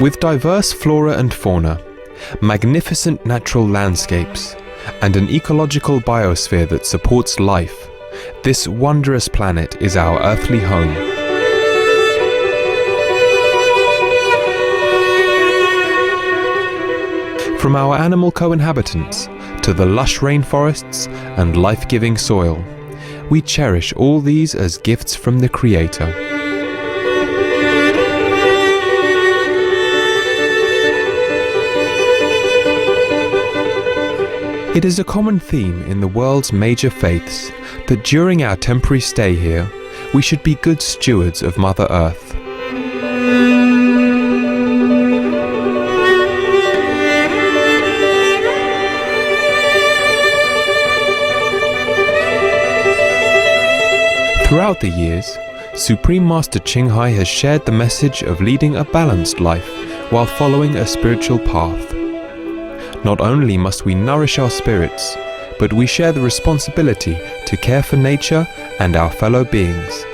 With diverse flora and fauna, magnificent natural landscapes, and an ecological biosphere that supports life, this wondrous planet is our earthly home. From our animal co-inhabitants to the lush rainforests and life-giving soil, we cherish all these as gifts from the Creator. It is a common theme in the world's major faiths that during our temporary stay here, we should be good stewards of Mother Earth. Throughout the years, Supreme Master Ching Hai has shared the message of leading a balanced life while following a spiritual path. Not only must we nourish our spirits, but we share the responsibility to care for nature and our fellow beings.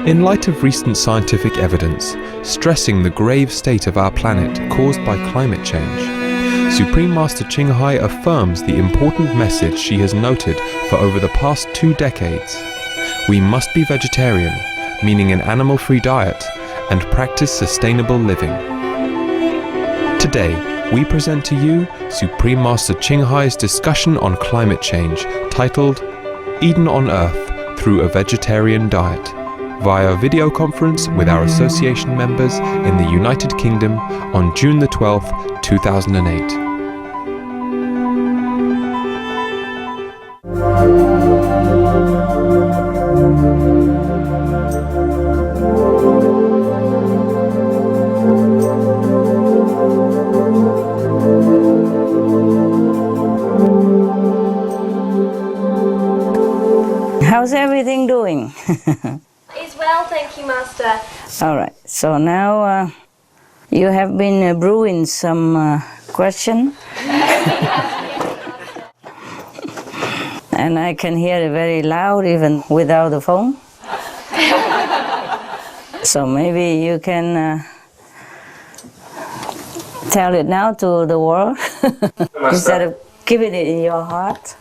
In light of recent scientific evidence stressing the grave state of our planet caused by climate change, Supreme Master Ching Hai affirms the important message she has noted for over the past 2 decades. We must be vegetarian, meaning an animal-free diet, and practice sustainable living. Today, we present to you Supreme Master Ching Hai's discussion on climate change, titled Eden on Earth Through a Vegetarian Diet, via video conference with our association members in the United Kingdom on June the 12th, 2008. How's everything doing? It's well, thank you, Master. All right, so now you have been brewing some question. And I can hear it very loud even without the phone. So maybe you can tell it now to the world instead of keeping it in your heart.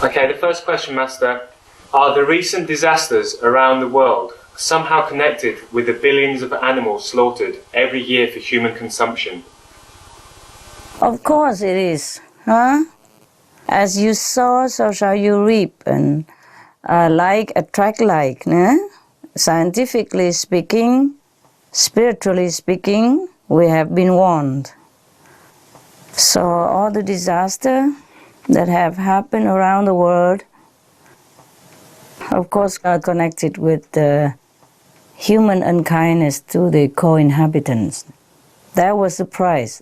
Okay, the first question, Master. Are the recent disasters around the world somehow connected with the billions of animals slaughtered every year for human consumption? Of course it is, huh? As you sow, so shall you reap, and like attract like, né? Scientifically speaking, spiritually speaking, we have been warned. So all the disaster that have happened around the world, of course, are connected with the human unkindness to the co-inhabitants. That was the price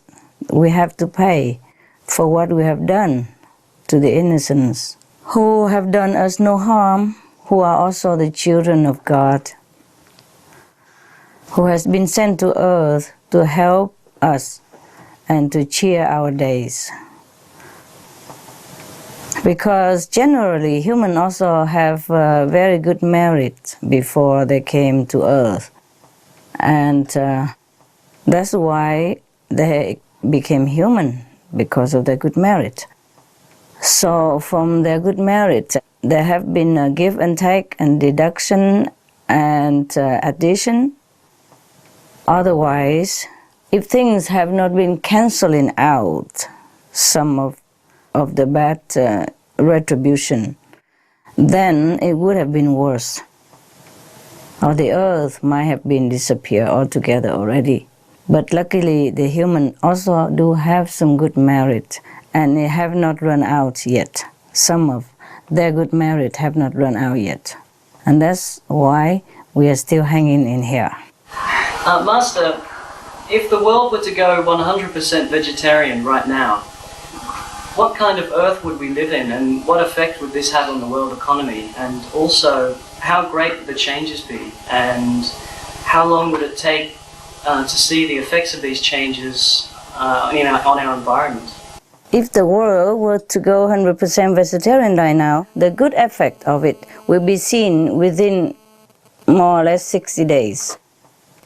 we have to pay for what we have done to the innocents, who have done us no harm, who are also the children of God, who has been sent to earth to help us and to cheer our days. Because generally, humans also have very good merit before they came to earth. And that's why they became human, because of their good merit. So from their good merit, there have been a give and take and deduction and addition. Otherwise, if things have not been cancelling out some of the bad retribution, then it would have been worse. Or the earth might have been disappeared altogether already. But luckily, the human also do have some good merit, and they have not run out yet. Some of their good merit have not run out yet. And that's why we are still hanging in here. Master, if the world were to go 100% vegetarian right now, what kind of earth would we live in, and what effect would this have on the world economy? And also, how great would the changes be, and how long would it take to see the effects of these changes on our environment? If the world were to go 100% vegetarian right now, the good effect of it will be seen within more or less 60 days.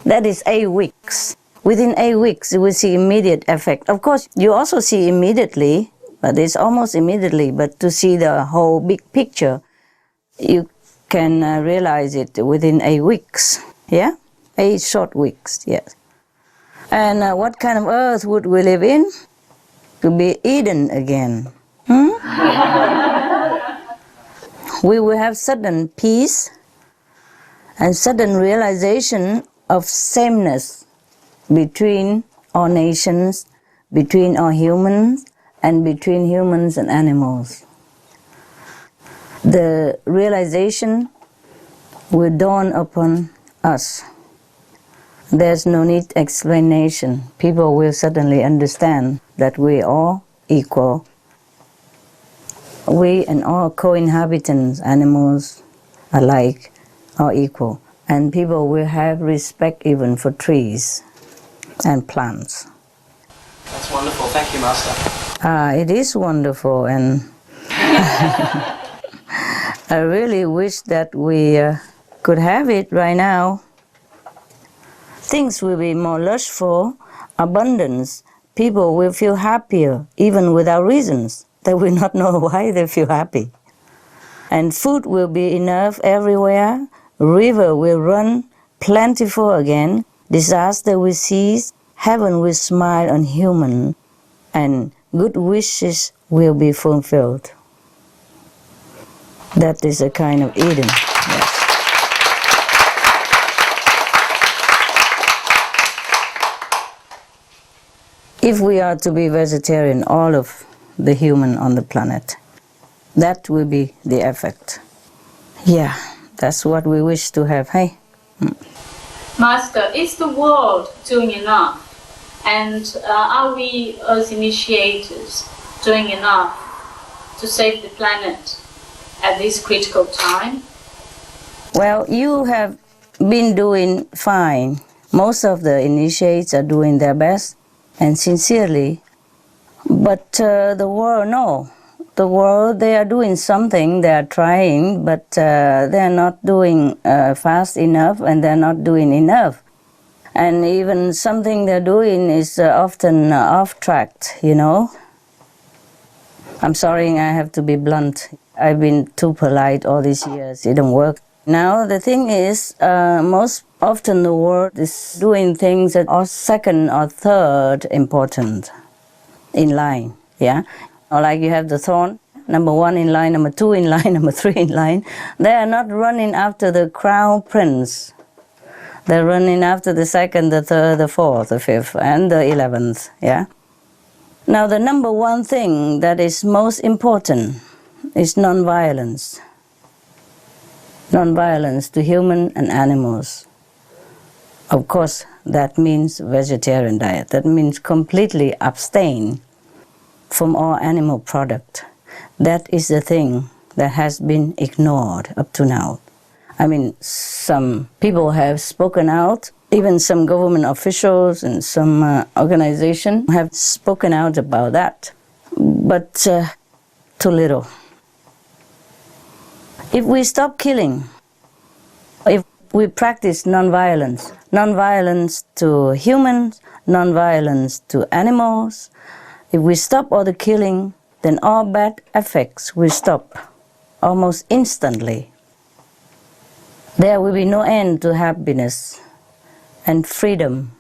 That is 8 weeks. Within 8 weeks, you will see immediate effect. Of course, you also see immediately, but it's almost immediately, but to see the whole big picture, you can realize it within 8 weeks. Yeah? 8 short weeks, yes. And what kind of earth would we live in? To be Eden again. We will have sudden peace and sudden realization of sameness between all nations, between all humans, and between humans and animals. The realization will dawn upon us. There's no need explanation. People will suddenly understand that we are all equal. We and all co-inhabitants, animals alike, are equal. And people will have respect even for trees and plants. That's wonderful. Thank you, Master. It is wonderful, and I really wish that we could have it right now. Things will be more lushful, abundance. People will feel happier, even without reasons. They will not know why they feel happy. And food will be enough everywhere. River will run plentiful again. Disaster will cease. Heaven will smile on human. And good wishes will be fulfilled. That is a kind of Eden. Yes. If we are to be vegetarian, all of the human on the planet, that will be the effect. Yeah, that's what we wish to have, hey? Master, is the world doing enough? And are we as initiators doing enough to save the planet at this critical time? Well, you have been doing fine. Most of the initiates are doing their best and sincerely. But the world, no. The world, they are doing something, they are trying, but they are not doing fast enough, and they are not doing enough. And even something they're doing is often off track, you know. I'm sorry, I have to be blunt. I've been too polite all these years. It don't work. Now, the thing is, most often the world is doing things that are second or third important in line, yeah? Or like you have the thorn, number 1 in line, number 2 in line, number 3 in line. They are not running after the crown prince. They're running after the 2nd, the 3rd, the 4th, the 5th, and the 11th, yeah? Now, the number 1 thing that is most important is non-violence. Non-violence to human and animals. Of course, that means vegetarian diet. That means completely abstain from all animal product. That is the thing that has been ignored up to now. I mean, some people have spoken out, even some government officials and some organizations have spoken out about that, but too little. If we stop killing, if we practice non-violence, non-violence to humans, non-violence to animals, if we stop all the killing, then all bad effects will stop almost instantly. There will be no end to happiness and freedom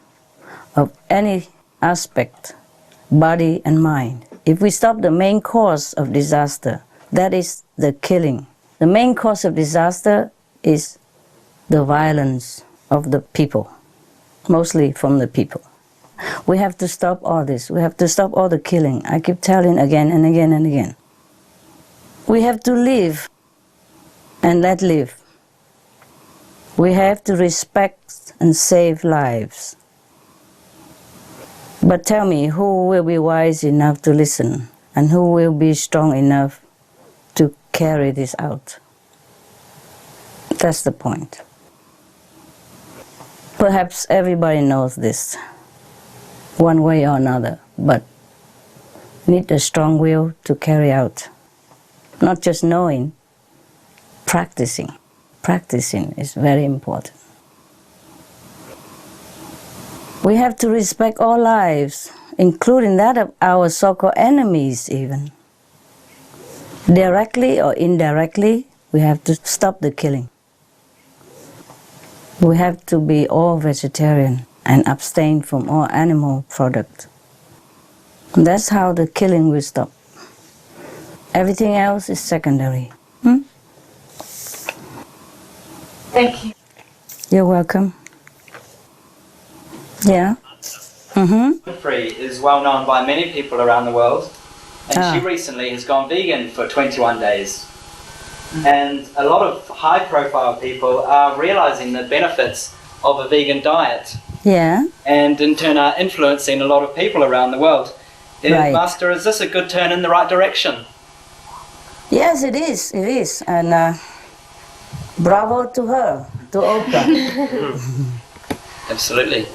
of any aspect, body and mind. If we stop the main cause of disaster, that is the killing. The main cause of disaster is the violence of the people, mostly from the people. We have to stop all this. We have to stop all the killing. I keep telling again and again and again. We have to live and let live. We have to respect and save lives. But tell me, who will be wise enough to listen, and who will be strong enough to carry this out? That's the point. Perhaps everybody knows this, one way or another, but need a strong will to carry out. Not just knowing, practicing. Practicing is very important. We have to respect all lives, including that of our so-called enemies even. Directly or indirectly, we have to stop the killing. We have to be all vegetarian and abstain from all animal products. That's how the killing will stop. Everything else is secondary. Thank you. You're welcome. Yeah? Free is well known by many people around the world, and she recently has gone vegan for 21 days. And a lot of high-profile people are realizing the benefits of a vegan diet. Yeah. And in turn are influencing a lot of people around the world. Right. Master, is this a good turn in the right direction? Yes, it is. It is. And bravo to her, to Oprah. Absolutely.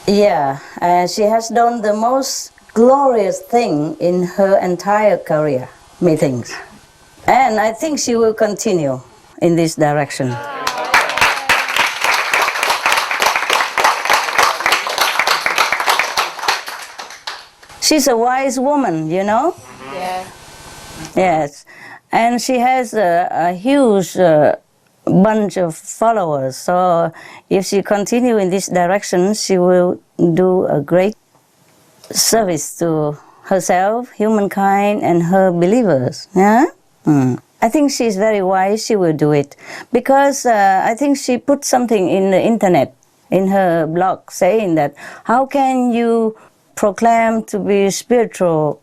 Yeah, she has done the most glorious thing in her entire career, methinks. And I think she will continue in this direction. She's a wise woman, you know? Yeah. Yes. And she has a huge bunch of followers. So if she continue in this direction, she will do a great service to herself, humankind, and her believers. Yeah? I think she's very wise. She will do it. Because I think she put something in the internet, in her blog, saying that how can you proclaim to be a spiritual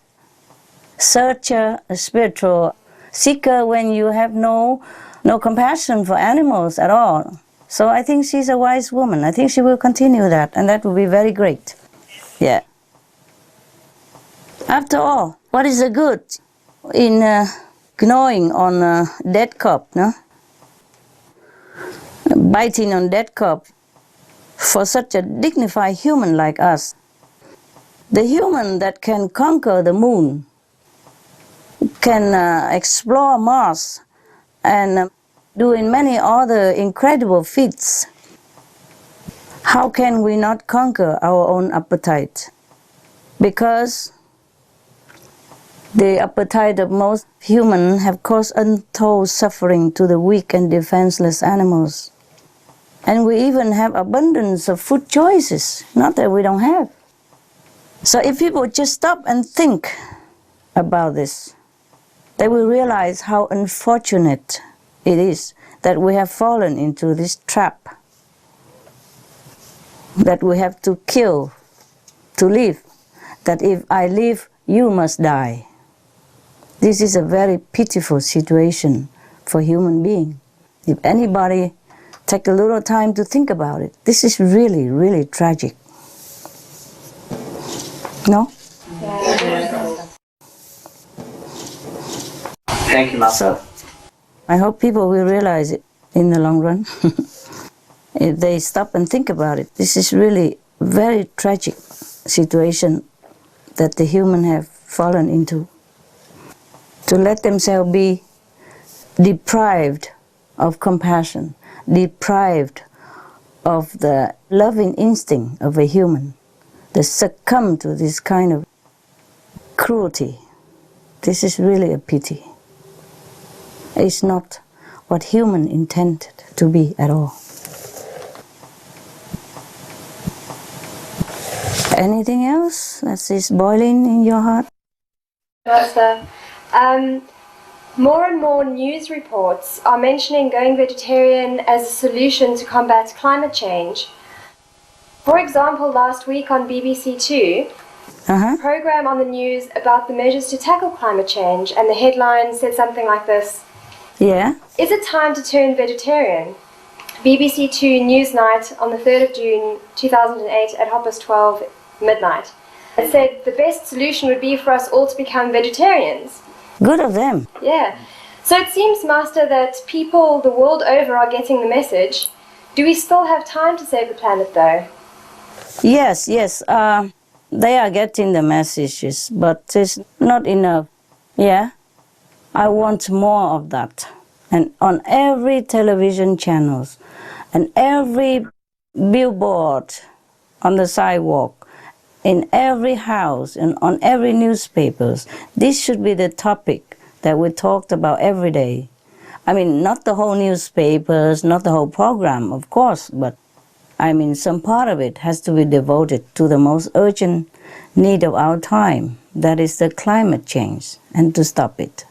searcher, a spiritual seeker when you have no compassion for animals at all. So I think she's a wise woman. I think she will continue that, and that will be very great. Yeah. After all, what is the good in gnawing on a dead corpse, no? Biting on dead corpse for such a dignified human like us. The human that can conquer the moon, can explore Mars, and doing many other incredible feats. How can we not conquer our own appetite? Because the appetite of most humans have caused untold suffering to the weak and defenseless animals. And we even have abundance of food choices, not that we don't have. So if people just stop and think about this, they will realize how unfortunate it is that we have fallen into this trap, that we have to kill to live, that if I live, you must die. This is a very pitiful situation for human beings. If anybody take a little time to think about it, this is really, really tragic. No? Thank you, Master. So, I hope people will realize it in the long run. If they stop and think about it, this is really a very tragic situation that the human have fallen into. To let themselves be deprived of compassion, deprived of the loving instinct of a human, they succumb to this kind of cruelty. This is really a pity. It's not what human intended to be at all. Anything else that is boiling in your heart? Master, more and more news reports are mentioning going vegetarian as a solution to combat climate change. For example, last week on BBC Two, a program on the news about the measures to tackle climate change, and the headline said something like this: Yeah. Is it time to turn vegetarian? BBC Two Newsnight on the 3rd of June 2008 at 12:30 midnight. It said the best solution would be for us all to become vegetarians. Good of them. Yeah. So it seems, Master, that people the world over are getting the message. Do we still have time to save the planet, though? Yes, yes. they are getting the messages, but it's not enough. Yeah, I want more of that. And on every television channels and every billboard on the sidewalk, in every house and on every newspapers, this should be the topic that we talked about every day. I mean, not the whole newspapers, not the whole program, of course, but I mean, some part of it has to be devoted to the most urgent need of our time. That is the climate change, and to stop it.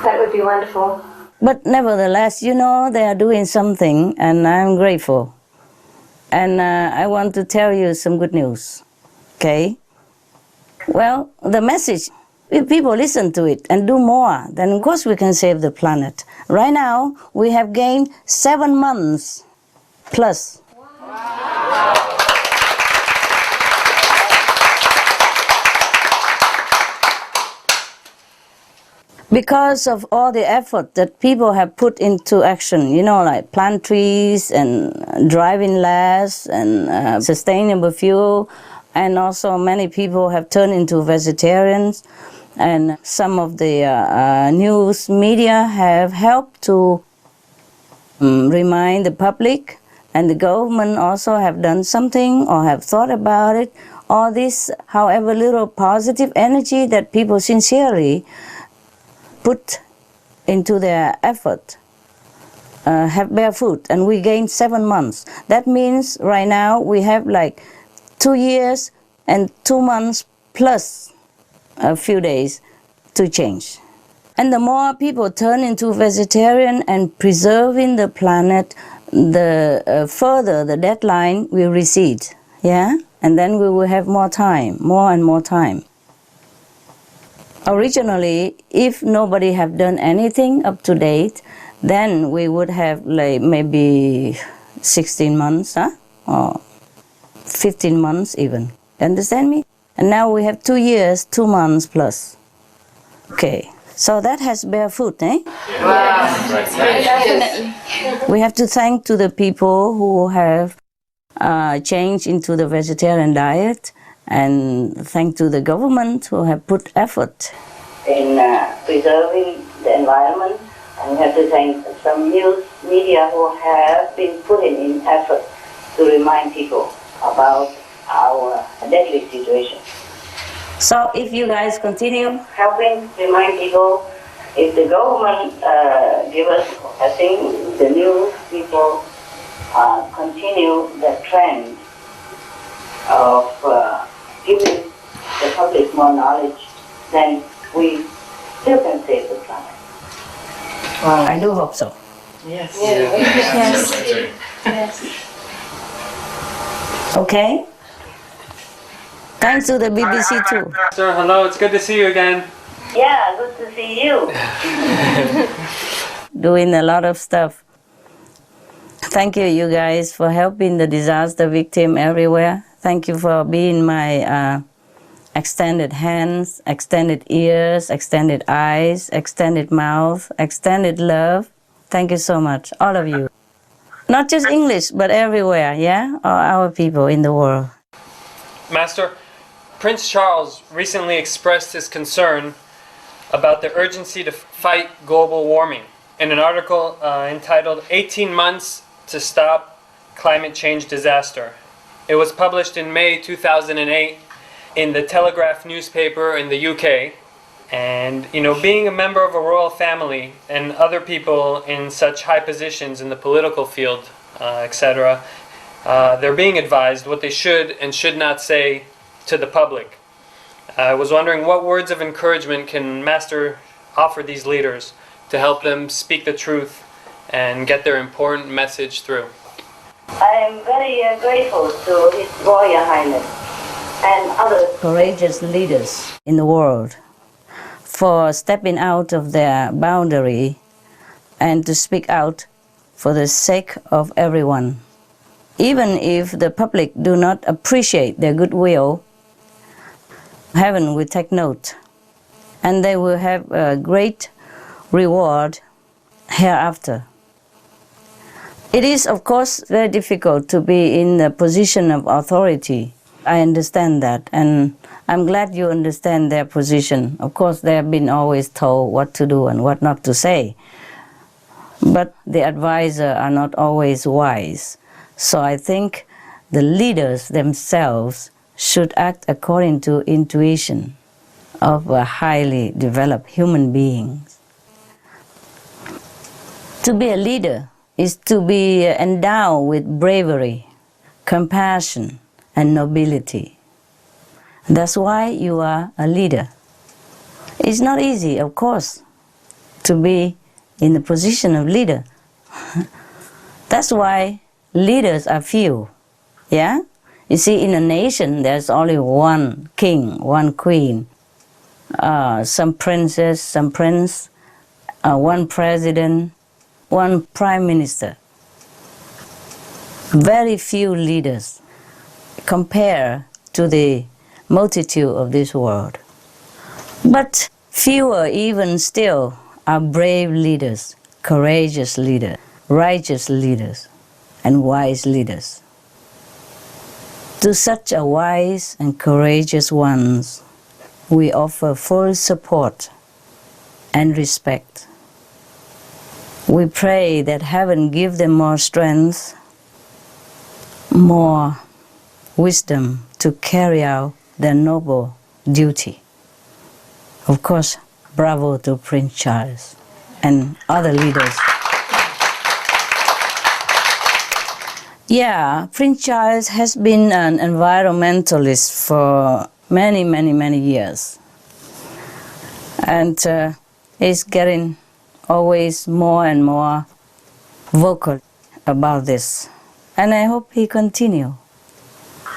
That would be wonderful. But nevertheless, you know, they are doing something, and I'm grateful. And I want to tell you some good news, okay? Well, the message, if people listen to it and do more, then of course we can save the planet. Right now, we have gained 7 months plus. Because of all the effort that people have put into action, you know, like plant trees and driving less and sustainable fuel, and also many people have turned into vegetarians, and some of the news media have helped to remind the public, and the government also have done something or have thought about it. All this, however little positive energy that people sincerely put into their effort have bear fruit, and we gained 7 months. That means right now we have like 2 years and 2 months plus a few days to change. And the more people turn into vegetarian and preserving the planet, the further the deadline will recede, yeah? And then we will have more time, more and more time. Originally, if nobody have done anything up to date, then we would have like maybe 16 months, or 15 months even. Understand me? And now we have 2 years, 2 months plus. Okay, so that has bear fruit, eh? Definitely. We have to thank to the people who have changed into the vegetarian diet, and thank to the government who have put effort in preserving the environment, and we have to thank some news media who have been putting in effort to remind people about our deadly situation. So if you guys continue helping remind people, if the government give us, I think the news people continue the trend of giving the public more knowledge, then we still can save the planet. Well, I do hope so. Yes. Yes. Yes. Okay? Thanks to the BBC too. Sir, hello, it's good to see you again. Yeah, good to see you. Doing a lot of stuff. Thank you, you guys, for helping the disaster victim everywhere. Thank you for being my extended hands, extended ears, extended eyes, extended mouth, extended love. Thank you so much, all of you. Not just English, but everywhere, yeah? All our people in the world. Master, Prince Charles recently expressed his concern about the urgency to fight global warming in an article entitled 18 Months to Stop Climate Change Disaster. It was published in May 2008 in the Telegraph newspaper in the UK. And, you know, being a member of a royal family and other people in such high positions in the political field, etc., they're being advised what they should and should not say to the public. I was wondering what words of encouragement can Master offer these leaders to help them speak the truth and get their important message through. I am very grateful to His Royal Highness and other courageous leaders in the world for stepping out of their boundary and to speak out for the sake of everyone. Even if the public do not appreciate their goodwill, heaven will take note, and they will have a great reward hereafter. It is, of course, very difficult to be in the position of authority I understand that, and I'm glad you understand their position. Of course, they have been always told what to do and what not to say. But the advisors are not always wise. So I think the leaders themselves should act according to intuition of a highly developed human beings. To be a leader is to be endowed with bravery, compassion, and nobility. That's why you are a leader. It's not easy, of course, to be in the position of leader. That's why leaders are few. Yeah? You see, in a nation, there's only one king, one queen, some princess, some prince, one president, one prime minister. Very few leaders compared to the multitude of this world. But fewer even still are brave leaders, courageous leaders, righteous leaders, and wise leaders. To such a wise and courageous ones, we offer full support and respect. We pray that heaven give them more strength, more wisdom to carry out their noble duty. Of course, bravo to Prince Charles and other leaders. Yeah, Prince Charles has been an environmentalist for many years. And is getting always more and more vocal about this. And I hope he continue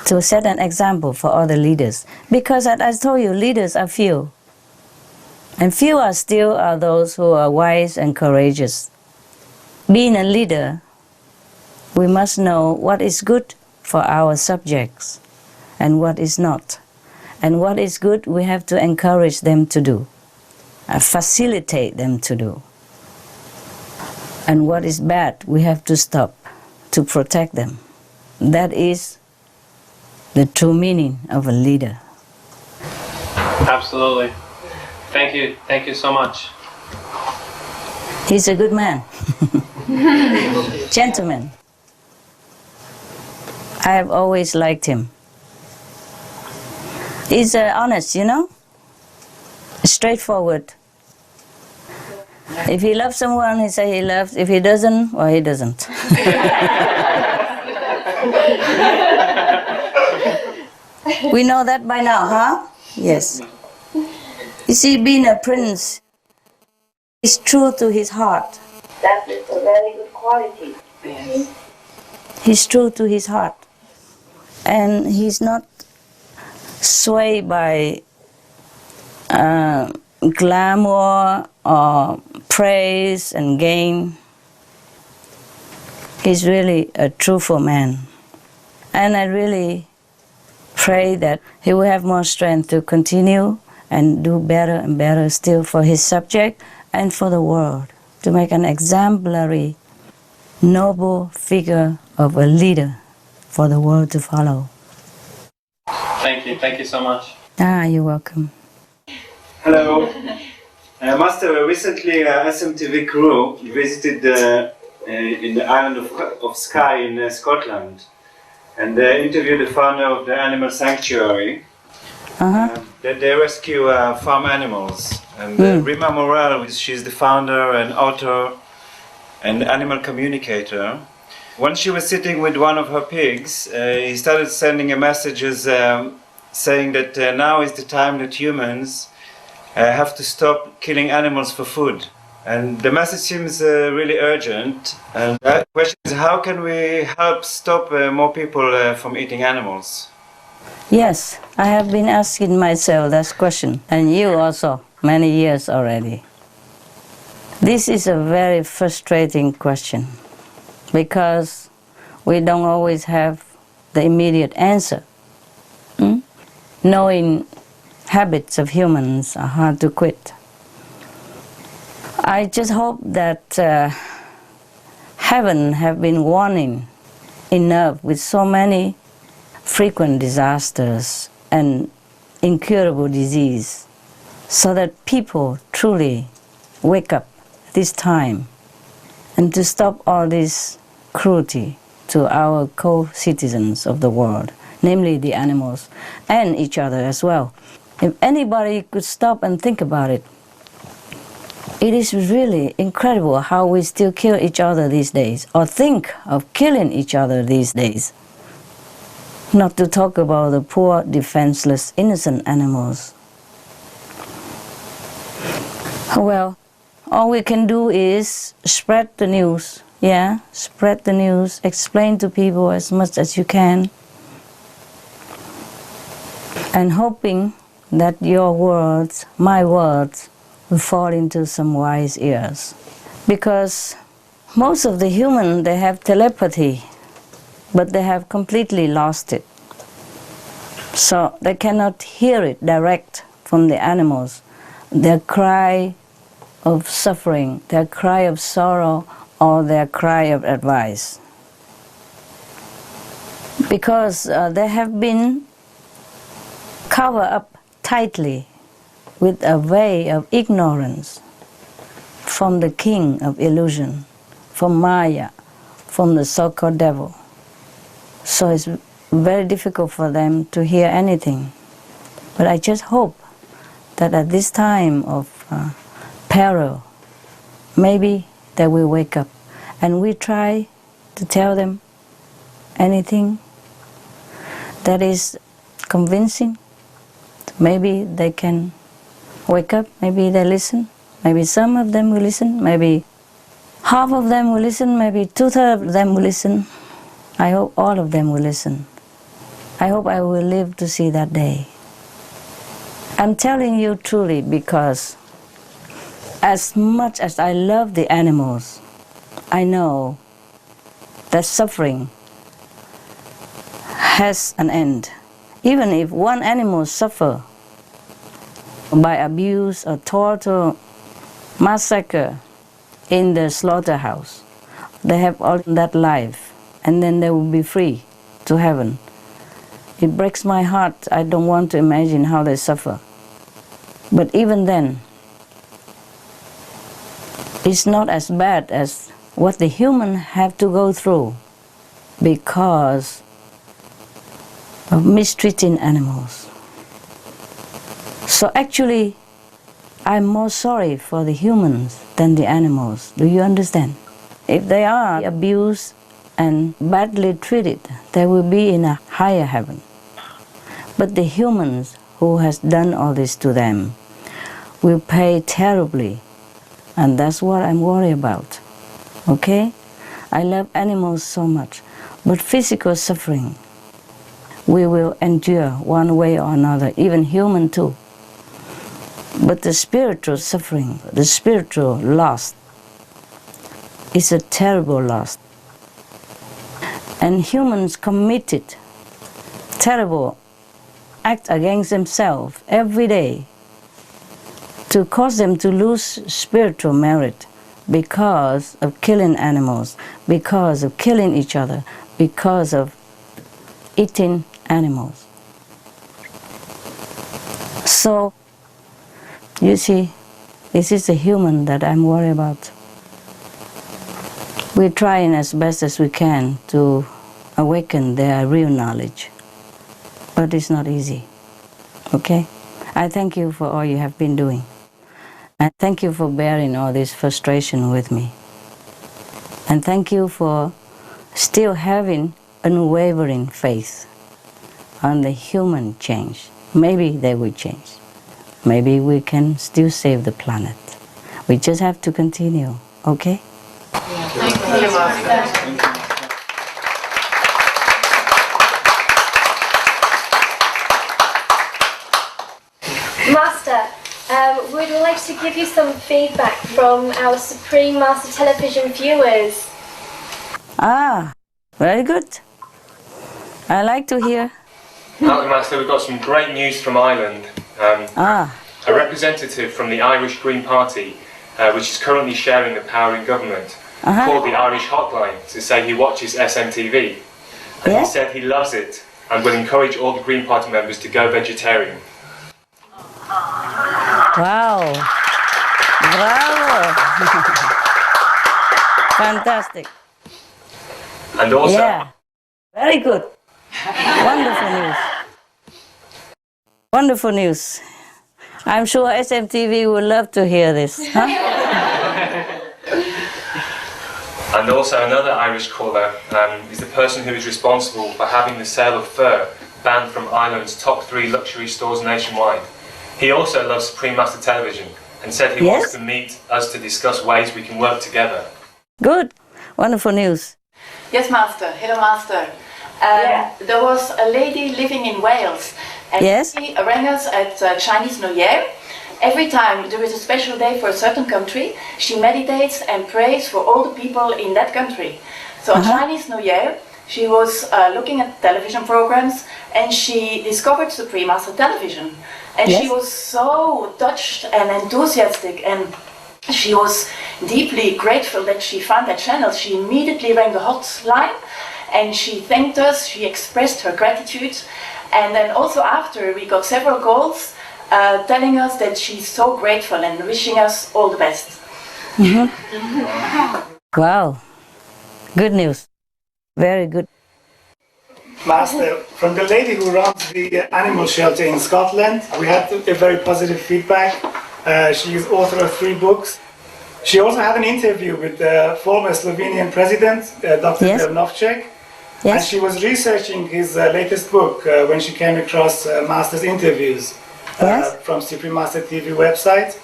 to set an example for other leaders. Because as I told you, leaders are few. And few are still are those who are wise and courageous. Being a leader, we must know what is good for our subjects and what is not. And what is good, we have to encourage them to do, facilitate them to do. And what is bad, we have to stop to protect them. That is the true meaning of a leader. Absolutely. Thank you so much. He's a good man. Gentleman. I have always liked him. He's honest, you know? Straightforward. If he loves someone, he say he loves. If he doesn't, well, he doesn't. We know that by now, huh? Yes. You see, being a prince is true to his heart. That is a very good quality. Yes. He's true to his heart. And he's not swayed by glamour or praise and gain. He's really a truthful man. And I really pray that he will have more strength to continue and do better and better still for his subject and for the world, to make an exemplary, noble figure of a leader for the world to follow. Thank you so much. You're welcome. Hello. Master, recently SMTV crew visited in the island of Skye in Scotland, and they interviewed the founder of the animal sanctuary. They rescue farm animals. And Rima Morel, she's the founder and author and animal communicator. When she was sitting with one of her pigs, he started sending a messages saying that now is the time that humans have to stop killing animals for food. And the message seems really urgent. And the question is, how can we help stop more people from eating animals? Yes, I have been asking myself that question, and you also, many years already. This is a very frustrating question, because we don't always have the immediate answer. Knowing habits of humans are hard to quit. I just hope that heaven have been warning enough with so many frequent disasters and incurable disease, so that people truly wake up this time and to stop all this cruelty to our co-citizens of the world, namely the animals and each other as well. If anybody could stop and think about it, it is really incredible how we still kill each other these days, or think of killing each other these days. Not to talk about the poor, defenseless, innocent animals. Well, all we can do is spread the news. Yeah, spread the news, explain to people as much as you can, and hoping that your words, my words, will fall into some wise ears. Because most of the humans, they have telepathy, but they have completely lost it. So they cannot hear it direct from the animals. Their cry of suffering, their cry of sorrow, or their cry of advice. Because they have been covered up tightly with a veil of ignorance from the king of illusion, from Maya, from the so-called devil. So it's very difficult for them to hear anything. But I just hope that at this time of peril, maybe they will wake up, and we try to tell them anything that is convincing. Maybe they can wake up, maybe they listen, maybe some of them will listen, maybe half of them will listen, maybe 2/3 of them will listen. I hope all of them will listen. I hope I will live to see that day. I'm telling you truly, because as much as I love the animals, I know that suffering has an end. Even if one animal suffers by abuse or torture, massacre in the slaughterhouse, they have all that life, and then they will be free to heaven. It breaks my heart. I don't want to imagine how they suffer. But even then, it's not as bad as what the humans have to go through because of mistreating animals. So actually, I'm more sorry for the humans than the animals. Do you understand? If they are abused and badly treated, they will be in a higher heaven. But the humans who has done all this to them will pay terribly, and that's what I'm worried about. Okay? I love animals so much, but physical suffering we will endure one way or another, even human too. But the spiritual suffering, the spiritual loss, is a terrible loss. And humans committed terrible acts against themselves every day to cause them to lose spiritual merit because of killing animals, because of killing each other, because of eating animals. So, you see, this is the human that I'm worried about. We're trying as best as we can to awaken their real knowledge, but it's not easy. Okay? I thank you for all you have been doing. And thank you for bearing all this frustration with me. And thank you for still having unwavering faith on the human change. Maybe they will change. Maybe we can still save the planet. We just have to continue, okay? Thank you. Master, we'd like to give you some feedback from our Supreme Master television viewers. Ah, very good. I like to hear. Master, we've got some great news from Ireland. A representative from the Irish Green Party, which is currently sharing the power in government, called the Irish Hotline to say he watches SMTV. And he said he loves it and will encourage all the Green Party members to go vegetarian. Wow. Bravo. Fantastic. And also, Yeah. Very good. Wonderful news. Wonderful news. I'm sure SMTV would love to hear this. Huh? and also another Irish caller is the person who is responsible for having the sale of fur banned from Ireland's top 3 luxury stores nationwide. He also loves Supreme Master Television and said he wants to meet us to discuss ways we can work together. Good. Wonderful news. Yes, Master. Hello, Master. There was a lady living in Wales, and she rang us at Chinese New Year. Every time there is a special day for a certain country, she meditates and prays for all the people in that country. So on Chinese New Year, she was looking at television programs, and she discovered Supreme Master Television. And she was so touched and enthusiastic, and she was deeply grateful that she found that channel. She immediately rang the hotline, and she thanked us, she expressed her gratitude, and then also after we got several calls telling us that she's so grateful and wishing us all the best. Wow, good news, very good. Master, from the lady who runs the animal shelter in Scotland, we had a very positive feedback. She is author of 3 books. She also had an interview with the former Slovenian president, Dr. Drnovšek. And she was researching his latest book when she came across Master's interviews from Supreme Master TV website.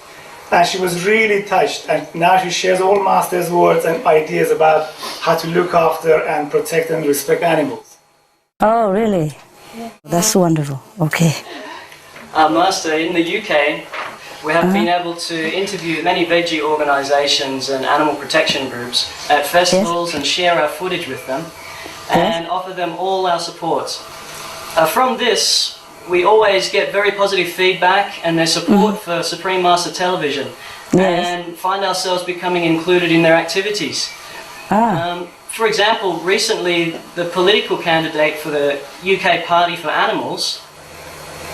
And she was really touched, and now she shares all Master's words and ideas about how to look after and protect and respect animals. Oh, really? That's wonderful. Okay. Master, in the UK, we have been able to interview many veggie organisations and animal protection groups at festivals and share our footage with them and offer them all our support. From this, we always get very positive feedback and their support for Supreme Master Television and find ourselves becoming included in their activities. For example, recently the political candidate for the UK Party for Animals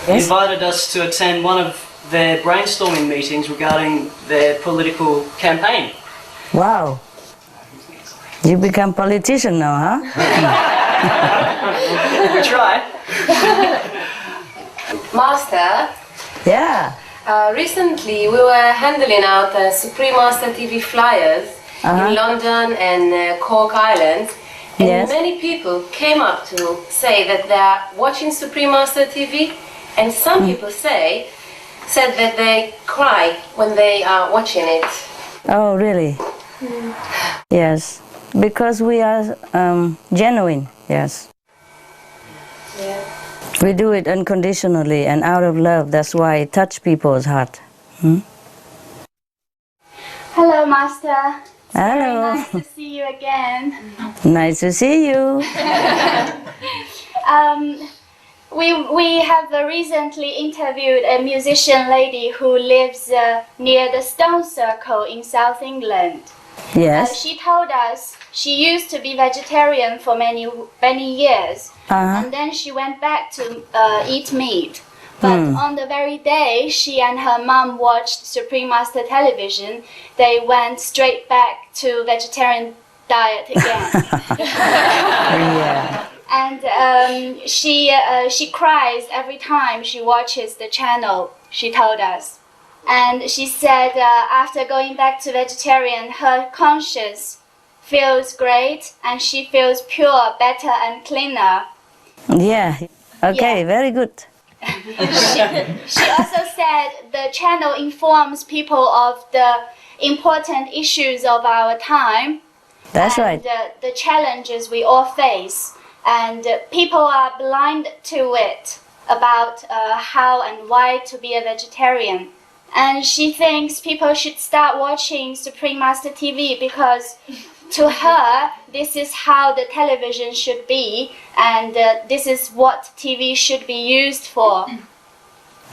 invited us to attend one of their brainstorming meetings regarding their political campaign. Wow. You become politician now, huh? We try. Master? Yeah. Recently we were handing out Supreme Master TV flyers in London and Cork Island, and many people came up to say that they are watching Supreme Master TV, and some people said that they cry when they are watching it. Oh, really? Yes, because we are genuine, yes. Yeah. We do it unconditionally and out of love. That's why it touches people's heart. Hello, Master. Hello. Nice to see you again. Nice to see you. We have recently interviewed a musician lady who lives near the Stone Circle in South England. Yes. She told us she used to be vegetarian for many years, and then she went back to eat meat. But on the very day she and her mom watched Supreme Master Television, they went straight back to vegetarian diet again. Yeah. And she cries every time she watches the channel, she told us. And she said after going back to vegetarian, her conscience feels great and she feels pure, better and cleaner. Yeah. Okay, very good. She also said the channel informs people of the important issues of our time. That's right. The challenges we all face. And people are blind to it about how and why to be a vegetarian. And she thinks people should start watching Supreme Master TV because to her, this is how the television should be, and this is what TV should be used for.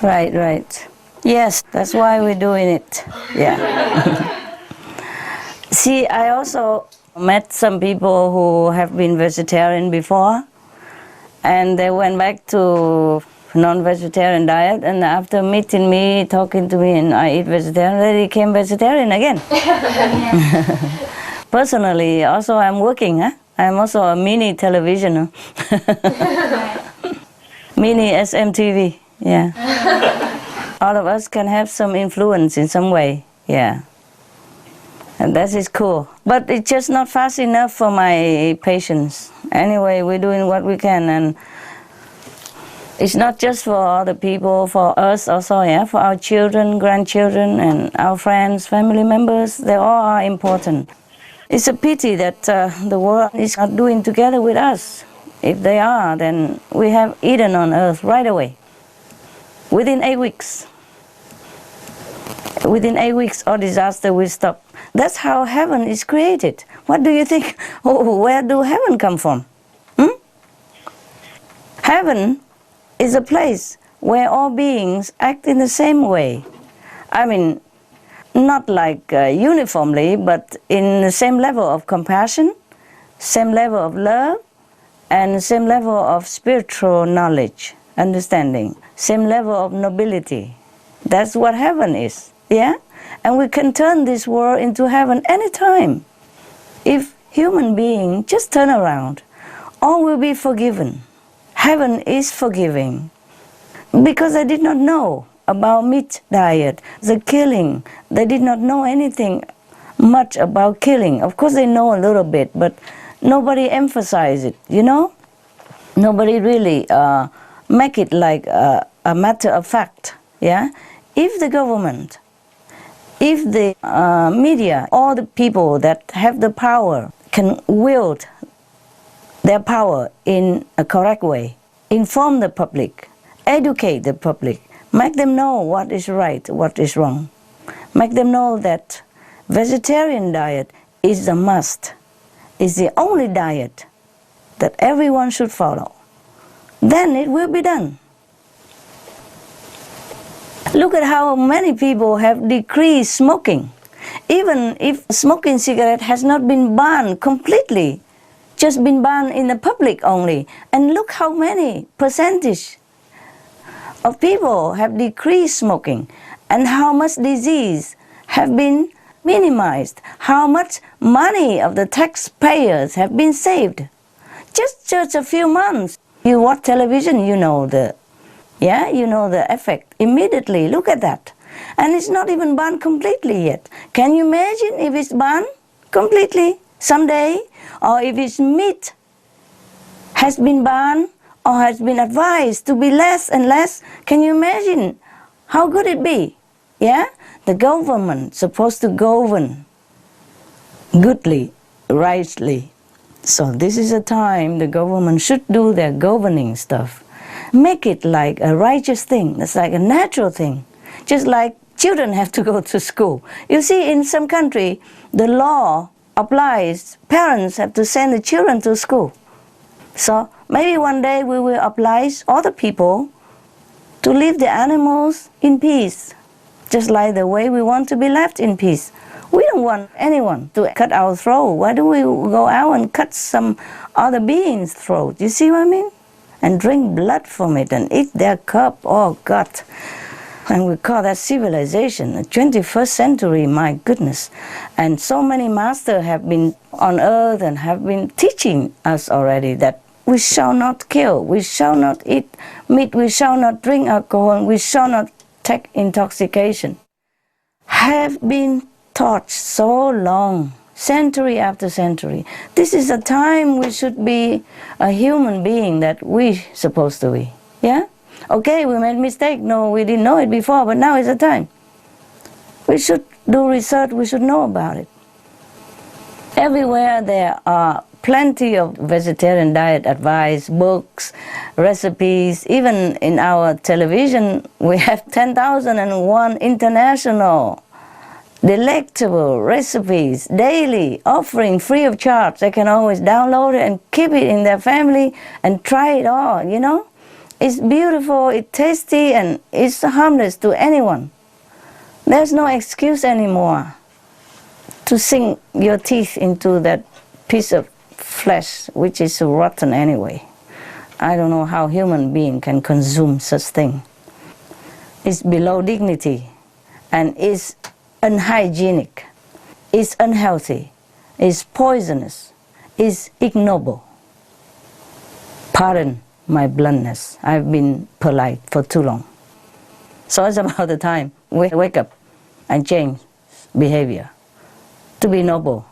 Right, right. Yes, that's why we're doing it. Yeah. See, I also met some people who have been vegetarian before, And they went back to non-vegetarian diet, and after meeting me, talking to me, and I eat vegetarian, they became vegetarian again. Personally, also I'm working, I'm also a mini television. Mini SMTV, yeah. All of us can have some influence in some way, yeah. And that is cool. But it's just not fast enough for my patients. Anyway, we're doing what we can, and it's not just for other people, for us also, yeah, for our children, grandchildren, and our friends, family members. They all are important. It's a pity that the world is not doing together with us. If they are, then we have Eden on earth right away, within 8 weeks. Within 8 weeks, all disaster will stop. That's how heaven is created. What do you think? Oh, where do heaven come from? Heaven is a place where all beings act in the same way. I mean, not like uniformly, but in the same level of compassion, same level of love, and same level of spiritual knowledge, understanding, same level of nobility. That's what heaven is, yeah? And we can turn this world into heaven anytime. If human beings just turn around, all will be forgiven. Heaven is forgiving. Because they did not know about meat diet, the killing. They did not know anything much about killing. Of course they know a little bit, but nobody emphasized it, you know? Nobody really make it like a matter of fact, yeah? If the government, if the media, all the people that have the power can wield their power in a correct way, inform the public, educate the public, make them know what is right, what is wrong, make them know that vegetarian diet is a must, is the only diet that everyone should follow, then it will be done. Look at how many people have decreased smoking. Even if smoking cigarette has not been banned completely, just been banned in the public only. And look how many percentage of people have decreased smoking, and how much disease have been minimized, how much money of the taxpayers have been saved. Just a few months. You watch television, you know the effect immediately. Look at that. And it's not even banned completely yet. Can you imagine if it's banned completely someday? Or if its meat has been banned or has been advised to be less and less? Can you imagine how good it be? Yeah? The government supposed to govern goodly, rightly. So this is a time the government should do their governing stuff. Make it like a righteous thing. It's like a natural thing. Just like children have to go to school. You see, in some country, the law applies. Parents have to send the children to school. So maybe one day we will oblige other people to leave the animals in peace, just like the way we want to be left in peace. We don't want anyone to cut our throat. Why do we go out and cut some other being's throat? You see what I mean? And drink blood from it and eat their cup. Oh, God. And we call that civilization, the 21st century, my goodness. And so many masters have been on earth and have been teaching us already that we shall not kill, we shall not eat meat, we shall not drink alcohol, we shall not take intoxication. Have been taught so long, century after century. This is a time we should be a human being that we supposed to be. Yeah? Okay, we made mistake. No, we didn't know it before, but now is the time. We should do research, we should know about it. Everywhere there are plenty of vegetarian diet advice, books, recipes. Even in our television, we have 10,001 international delectable recipes daily, offering free of charge. They can always download it and keep it in their family and try it all, you know. It's beautiful, it's tasty, and it's harmless to anyone. There's no excuse anymore to sink your teeth into that piece of flesh, which is rotten anyway. I don't know how human being can consume such thing. It's below dignity and it's unhygienic, it's unhealthy, it's poisonous, it's ignoble. Pardon my bluntness. I've been polite for too long. So it's about the time we wake up and change behavior. To be noble,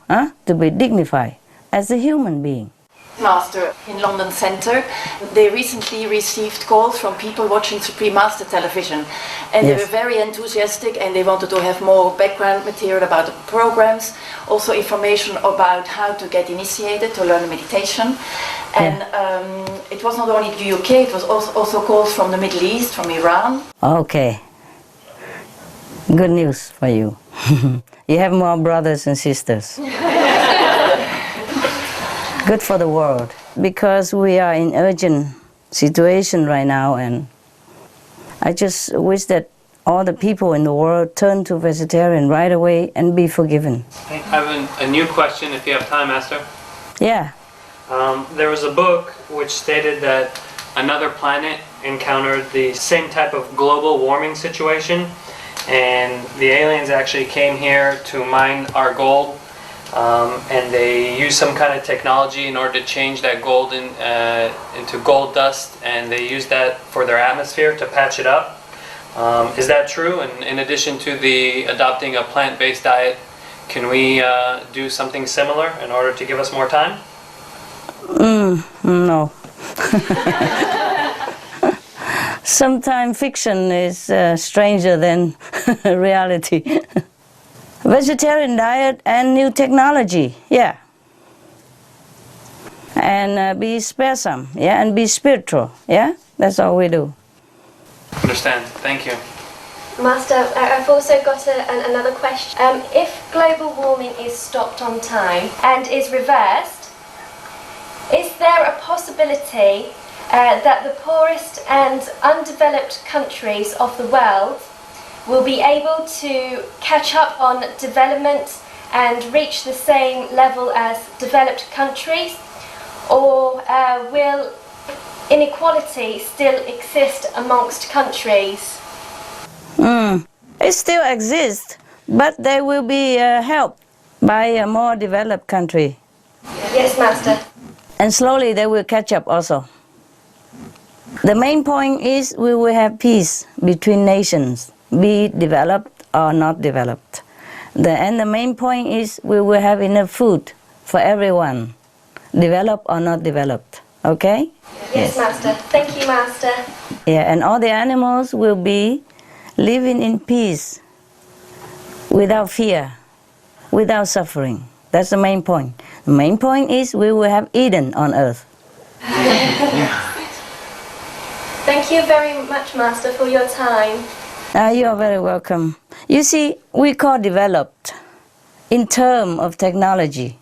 to be dignified as a human being. Master in London Centre, they recently received calls from people watching Supreme Master television, and they were very enthusiastic and they wanted to have more background material about the programs, also information about how to get initiated to learn meditation. And it was not only the UK, it was also calls from the Middle East, from Iran. Okay, good news for you. You have more brothers and sisters. Good for the world, because we are in urgent situation right now, and I just wish that all the people in the world turn to vegetarian right away and be forgiven. I have a new question if you have time, Master. Yeah. There was a book which stated that another planet encountered the same type of global warming situation, and the aliens actually came here to mine our gold. And they use some kind of technology in order to change that gold into gold dust, and they use that for their atmosphere to patch it up. Is that true? And in addition to the adopting a plant-based diet, can we do something similar in order to give us more time? No. Sometimes fiction is stranger than reality. Vegetarian diet and new technology, yeah. And be sparesome, yeah, and be spiritual, yeah. That's all we do. Understand. Thank you. Master, I've also got another question. If global warming is stopped on time and is reversed, is there a possibility that the poorest and undeveloped countries of the world will be able to catch up on development and reach the same level as developed countries? Or will inequality still exist amongst countries? It still exists, but they will be helped by a more developed country. Yes, Master. And slowly they will catch up also. The main point is we will have peace between nations, be developed or not developed. And the main point is we will have enough food for everyone, developed or not developed. Okay? Yes, Master. Thank you, Master. Yeah, and all the animals will be living in peace, without fear, without suffering. That's the main point. The main point is we will have Eden on earth. Thank you very much, Master, for your time. You are very welcome. You see, we call developed in terms of technology.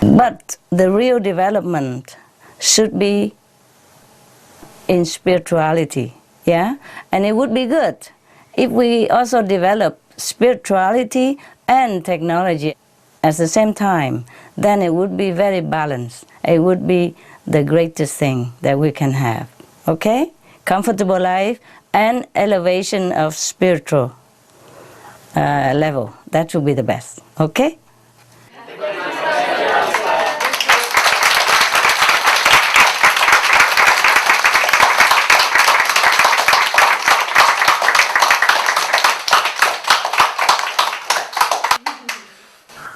But the real development should be in spirituality, yeah? And it would be good if we also develop spirituality and technology at the same time. Then it would be very balanced. It would be the greatest thing that we can have, okay? Comfortable life and elevation of spiritual level. That would be the best, okay?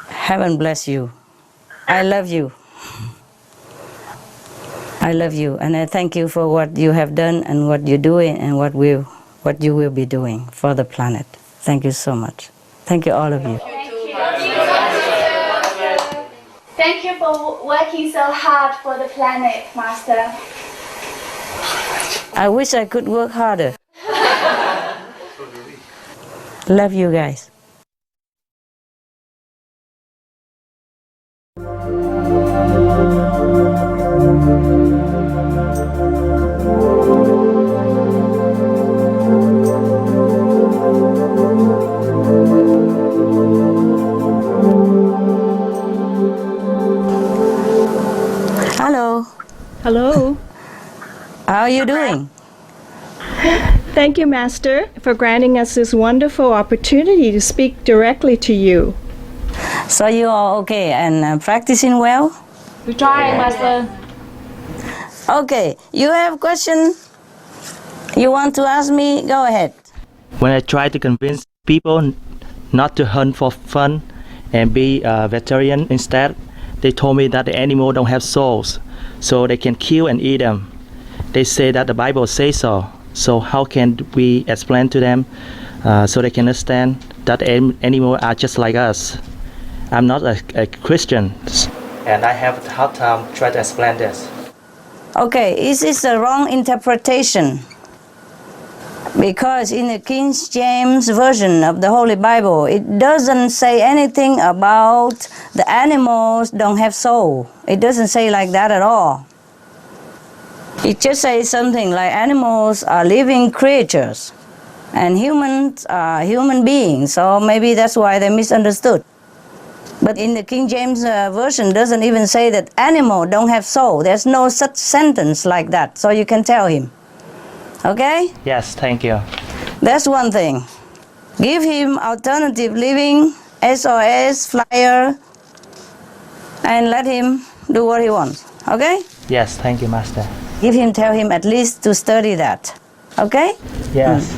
Heaven bless you. I love you. I love you, and I thank you for what you have done and what you're doing and what you will be doing for the planet. Thank you so much. Thank you, all of you. Thank you for working so hard for the planet, Master. I wish I could work harder. Love you guys. Hello. Hello. you doing? Thank you, Master, for granting us this wonderful opportunity to speak directly to you. So you are okay and practicing well? We're trying, Master. Okay, you have a question you want to ask me? Go ahead. When I try to convince people not to hunt for fun and be a vegetarian instead, they told me that the animals don't have souls, so they can kill and eat them. They say that the Bible says so. So how can we explain to them so they can understand that animals are just like us? I'm not a Christian, and I have a hard time trying to explain this. Okay, this is a wrong interpretation. Because in the King James Version of the Holy Bible, it doesn't say anything about the animals don't have soul. It doesn't say like that at all. It just says something like animals are living creatures and humans are human beings. So maybe that's why they misunderstood. But in the King James Version doesn't even say that animals don't have soul. There's no such sentence like that. So you can tell him. Okay? Yes, thank you. That's one thing. Give him alternative living, SOS, flyer, and let him do what he wants. Okay? Yes, thank you, Master. Tell him at least to study that. Okay? Yes.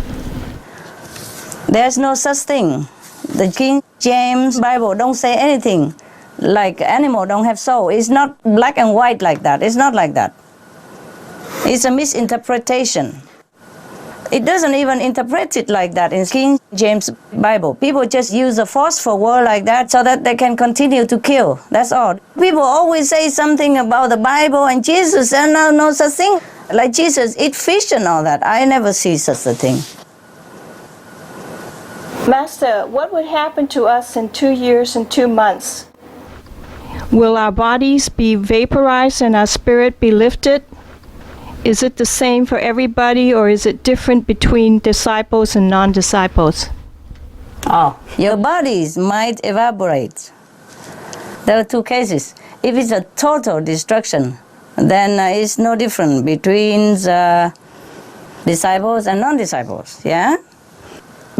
There's no such thing. The King James Bible don't say anything like animal don't have soul. It's not black and white like that. It's not like that. It's a misinterpretation. It doesn't even interpret it like that in King James Bible. People just use a forceful word like that so that they can continue to kill. That's all. People always say something about the Bible and Jesus, and no such thing. Like Jesus eat fish and all that. I never see such a thing. Master, what would happen to us in 2 years and 2 months? Will our bodies be vaporized and our spirit be lifted? Is it the same for everybody, or is it different between disciples and non-disciples? Oh, your bodies might evaporate. There are two cases. If it's a total destruction, then it's no different between disciples and non-disciples, yeah?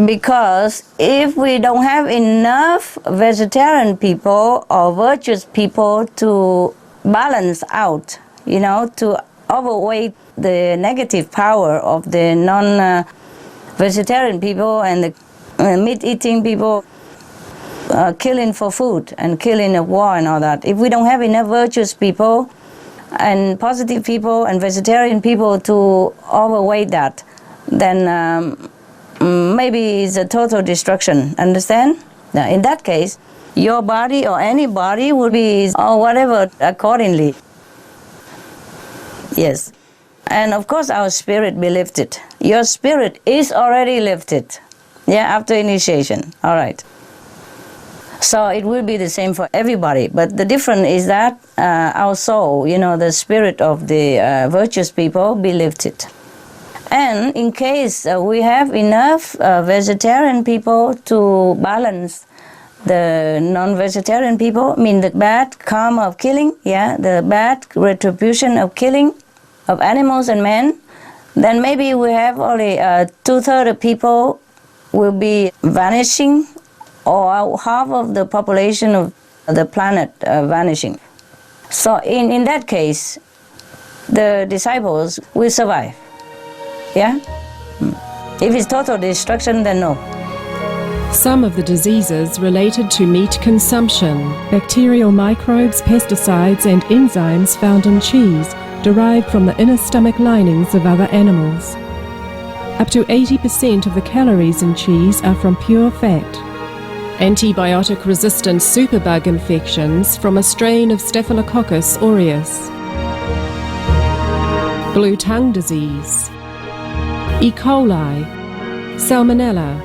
Because if we don't have enough vegetarian people or virtuous people to balance out, to overweight the negative power of the non-vegetarian people and the meat-eating people killing for food and killing of war and all that. If we don't have enough virtuous people and positive people and vegetarian people to overweight that, then maybe it's a total destruction. Understand? Now, in that case, your body or any body will be or whatever accordingly. Yes. And of course our spirit be lifted. Your spirit is already lifted. Yeah, after initiation. All right. So it will be the same for everybody. But the difference is that our soul, the spirit of the virtuous people be lifted. And in case we have enough vegetarian people to balance the non-vegetarian people, the bad karma of killing, the bad retribution of killing of animals and men, then maybe we have only 2/3 of people will be vanishing, or half of the population of the planet vanishing. So in that case, the disciples will survive. Yeah? If it's total destruction, then no. Some of the diseases related to meat consumption, bacterial microbes, pesticides and enzymes found in cheese derived from the inner stomach linings of other animals. Up to 80% of the calories in cheese are from pure fat. Antibiotic-resistant superbug infections from a strain of Staphylococcus aureus. Blue tongue disease. E. coli, Salmonella,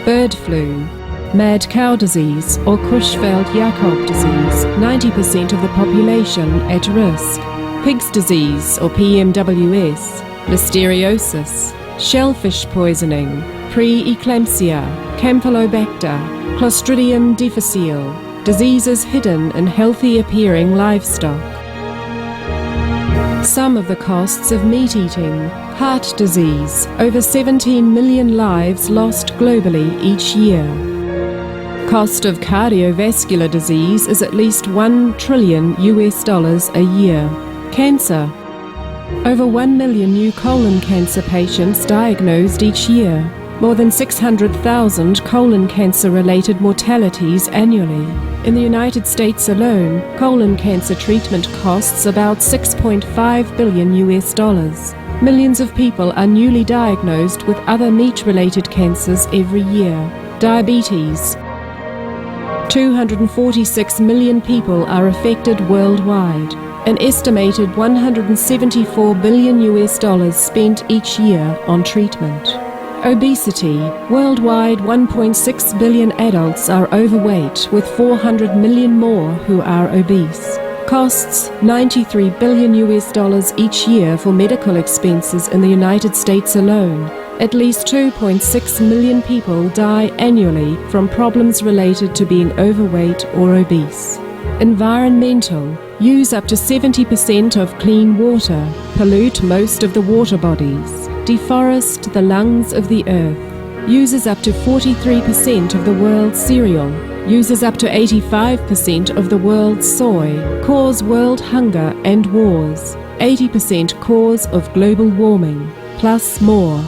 bird flu, mad cow disease or Creutzfeldt-Jakob disease, 90% of the population at risk. Pig's disease or PMWS, listeriosis, shellfish poisoning, pre-eclampsia, Campylobacter, Clostridium difficile, diseases hidden in healthy appearing livestock. Some of the costs of meat eating. Heart disease. Over 17 million lives lost globally each year. Cost of cardiovascular disease is at least $1 trillion a year. Cancer. Over 1 million new colon cancer patients diagnosed each year. More than 600,000 colon cancer-related mortalities annually. In the United States alone, colon cancer treatment costs about $6.5 billion. Millions of people are newly diagnosed with other meat-related cancers every year. Diabetes. 246 million people are affected worldwide. An estimated $174 billion spent each year on treatment. Obesity. Worldwide, 1.6 billion adults are overweight, with 400 million more who are obese. Costs $93 billion each year for medical expenses in the United States alone. At least 2.6 million people die annually from problems related to being overweight or obese. Environmental. Use up to 70% of clean water. Pollute most of the water bodies. Deforest the lungs of the earth. Uses up to 43% of the world's cereal. Uses up to 85% of the world's soy. Cause world hunger and wars. 80% cause of global warming. Plus more.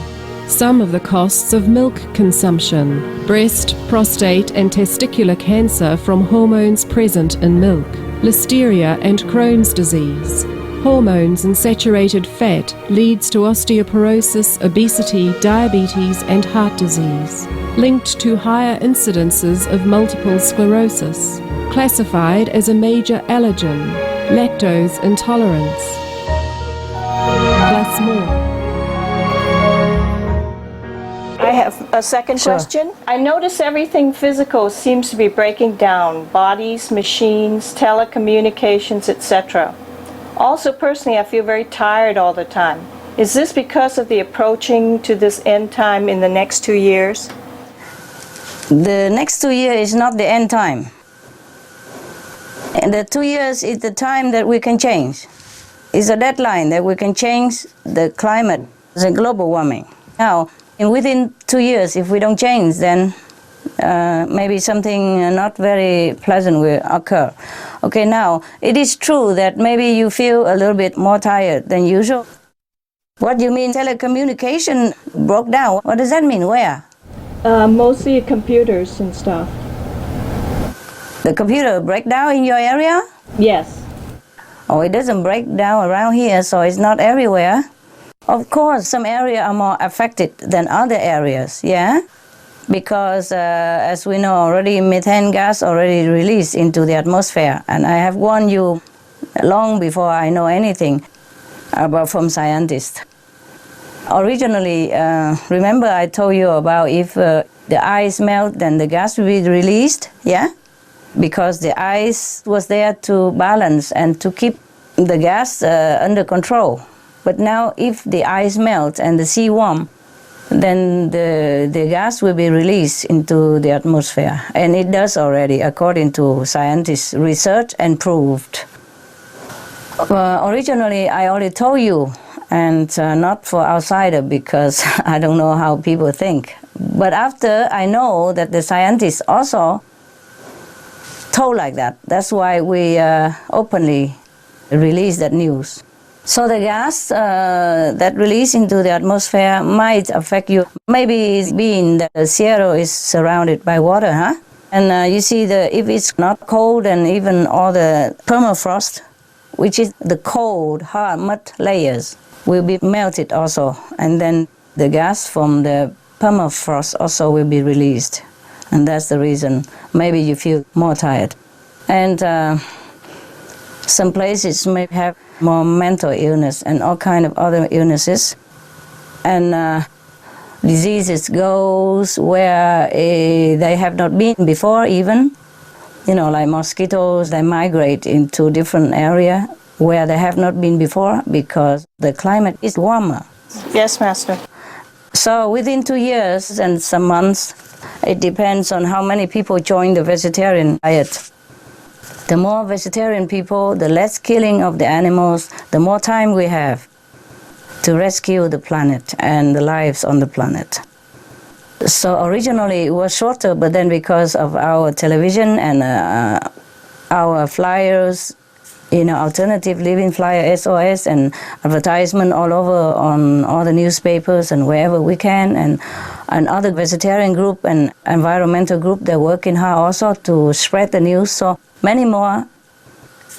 Some of the costs of milk consumption. Breast, prostate and testicular cancer from hormones present in milk. Listeria and Crohn's disease. Hormones and saturated fat leads to osteoporosis, obesity, diabetes and heart disease. Linked to higher incidences of multiple sclerosis. Classified as a major allergen. Lactose intolerance. Plus more. I have a second question. I notice everything physical seems to be breaking down. Bodies, machines, telecommunications, etc. Also, personally, I feel very tired all the time. Is this because of the approaching to this end time in the next 2 years? The next 2 years is not the end time. And the 2 years is the time that we can change. It's a deadline that we can change the climate, the global warming. Now, within 2 years, if we don't change, then maybe something not very pleasant will occur. Okay, now, it is true that maybe you feel a little bit more tired than usual. What do you mean telecommunication broke down? What does that mean? Where? Mostly computers and stuff. The computer break down in your area? Yes. Oh, it doesn't break down around here, so it's not everywhere. Of course, some areas are more affected than other areas, yeah? Because, as we know already, methane gas already released into the atmosphere. And I have warned you long before I know anything about from scientists. Originally, remember I told you about if the ice melt, then the gas will be released, yeah? Because the ice was there to balance and to keep the gas under control. But now if the ice melts and the sea warm, then the gas will be released into the atmosphere. And it does already, according to scientists' research and proved. Originally, I already told you, and not for outsider because I don't know how people think. But after I know that the scientists also told like that, that's why we openly release that news. So the gas that release into the atmosphere might affect you. Maybe it's being that the Sierra is surrounded by water, huh? And you see, if it's not cold and even all the permafrost, which is the cold, hard mud layers, will be melted also. And then the gas from the permafrost also will be released. And that's the reason maybe you feel more tired. And some places may have more mental illness and all kind of other illnesses. And diseases goes where they have not been before even. You know, like mosquitoes, they migrate into different area where they have not been before because the climate is warmer. Yes, Master. So within 2 years and some months, it depends on how many people join the vegetarian diet. The more vegetarian people, the less killing of the animals, the more time we have to rescue the planet and the lives on the planet. So originally it was shorter, but then because of our television and our flyers, alternative living flyer, SOS, and advertisement all over on all the newspapers and wherever we can, and other vegetarian group and environmental group, they're working hard also to spread the news. So many more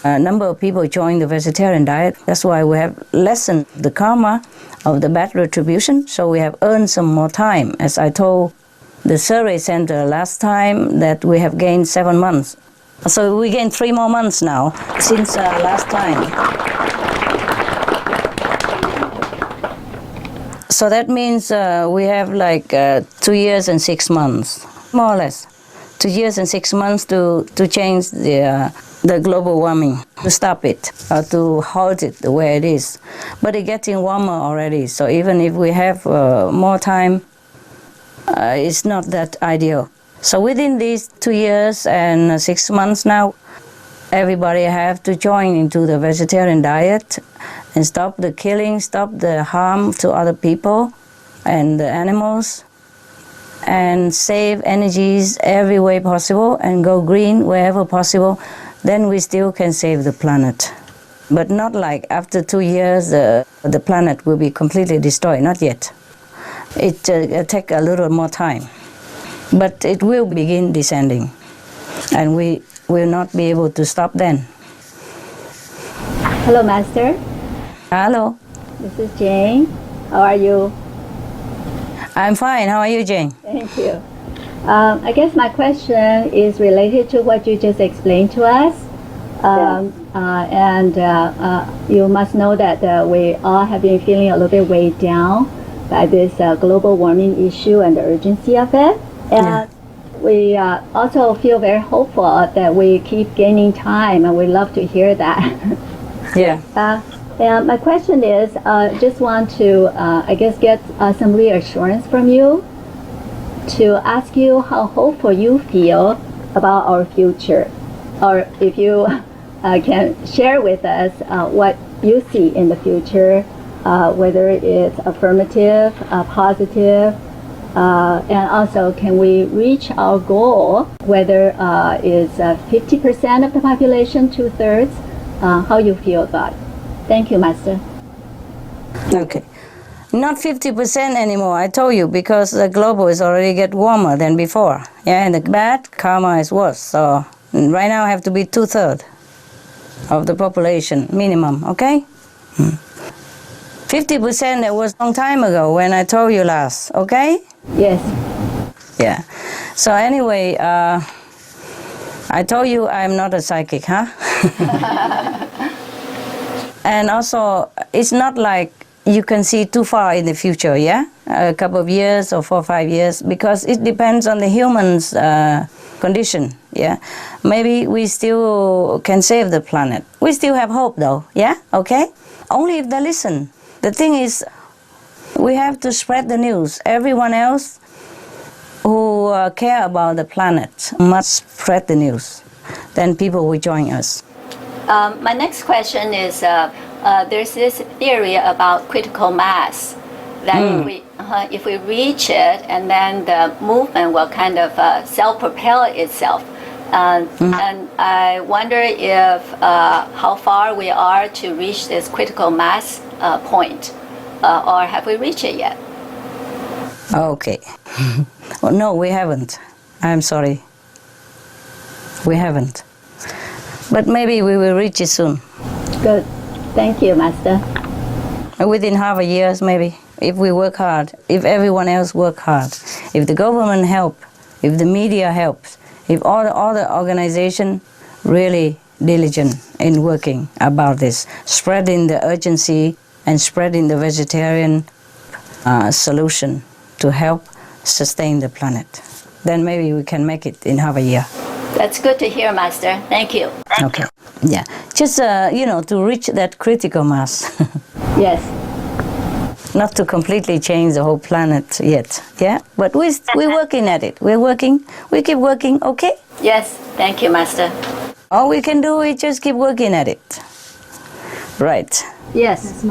number of people join the vegetarian diet. That's why we have lessened the karma of the bad retribution, so we have earned some more time. As I told the survey center last time, that we have gained 7 months. So we gained 3 more months now since last time. So that means we have like 2 years and 6 months, more or less. 2 years and 6 months to change the global warming, to stop it, or to halt it the way it is. But it's getting warmer already, so even if we have more time, it's not that ideal. So within these 2 years and 6 months now, everybody have to join into the vegetarian diet and stop the killing, stop the harm to other people and the animals, and save energies every way possible and go green wherever possible. Then we still can save the planet. But not like after 2 years the planet will be completely destroyed, not yet. It take a little more time. But it will begin descending, and we will not be able to stop then. Hello, Master. Hello. This is Jane. How are you? I'm fine. How are you, Jane? Thank you. I guess my question is related to what you just explained to us. You must know that we all have been feeling a little bit weighed down by this global warming issue and the urgency of it. And we also feel very hopeful that we keep gaining time, and we love to hear that. And my question is, just want to, get some reassurance from you, to ask you how hopeful you feel about our future, or if you can share with us what you see in the future, whether it's affirmative, positive, and also, can we reach our goal, whether it's 50% of the population, 2/3, how you feel about it. Thank you, Master. Okay. Not 50% anymore, I told you, because the global is already get warmer than before. Yeah, and the bad karma is worse. So right now I have to be 2/3 of the population, minimum, okay? 50%, that was a long time ago when I told you last, okay? Yes. Yeah. So anyway, I told you I'm not a psychic, huh? And also, it's not like you can see too far in the future, yeah? A couple of years or 4 or 5 years, because it depends on the human's condition, yeah? Maybe we still can save the planet. We still have hope though, yeah? Okay? Only if they listen. The thing is, we have to spread the news. Everyone else who care about the planet must spread the news. Then people will join us. My next question is, there's this theory about critical mass, that if we reach it, and then the movement will kind of self-propel itself. And I wonder if how far we are to reach this critical mass point, or have we reached it yet? Okay. Well, no, we haven't. I'm sorry. We haven't. But maybe we will reach it soon. Good. Thank you, Master. Within half a year, maybe, if we work hard, if everyone else work hard, if the government help, if the media helps, if all the organization really diligent in working about this, spreading the urgency and spreading the vegetarian solution to help sustain the planet, then maybe we can make it in half a year. That's good to hear, Master. Thank you. Okay. Yeah. Just, to reach that critical mass. Yes. Not to completely change the whole planet yet. Yeah? But we're working at it. We're working. We keep working. Okay? Yes. Thank you, Master. All we can do is just keep working at it. Right. Yes.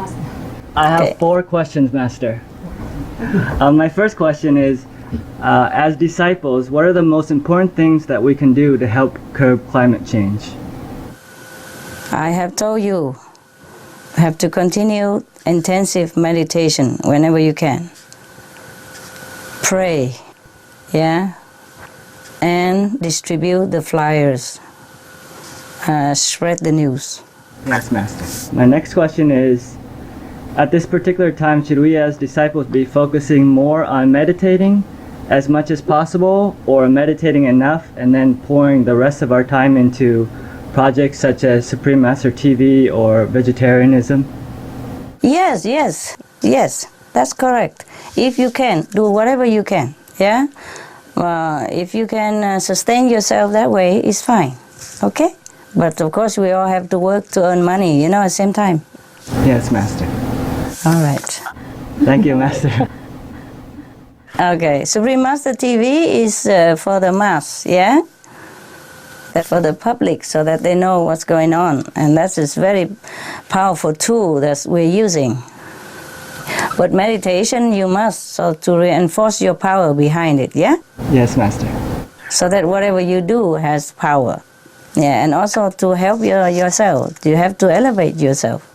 I have 4 questions, Master. My first question is, as disciples, what are the most important things that we can do to help curb climate change? I have told you, have to continue intensive meditation whenever you can. Pray, yeah, and distribute the flyers. Spread the news. Yes, Master. My next question is, at this particular time, should we as disciples be focusing more on meditating as much as possible, or meditating enough and then pouring the rest of our time into projects such as Supreme Master TV or Vegetarianism? Yes, that's correct. If you can, do whatever you can, yeah? If you can sustain yourself that way, it's fine, okay? But of course, we all have to work to earn money, at the same time. Yes, Master. All right. Thank you, Master. Okay, Supreme Master TV is for the mass, yeah? That's for the public, so that they know what's going on. And that's a very powerful tool that we're using. But meditation, you must, so to reinforce your power behind it, yeah? Yes, Master. So that whatever you do has power. Yeah, and also to help yourself. You have to elevate yourself.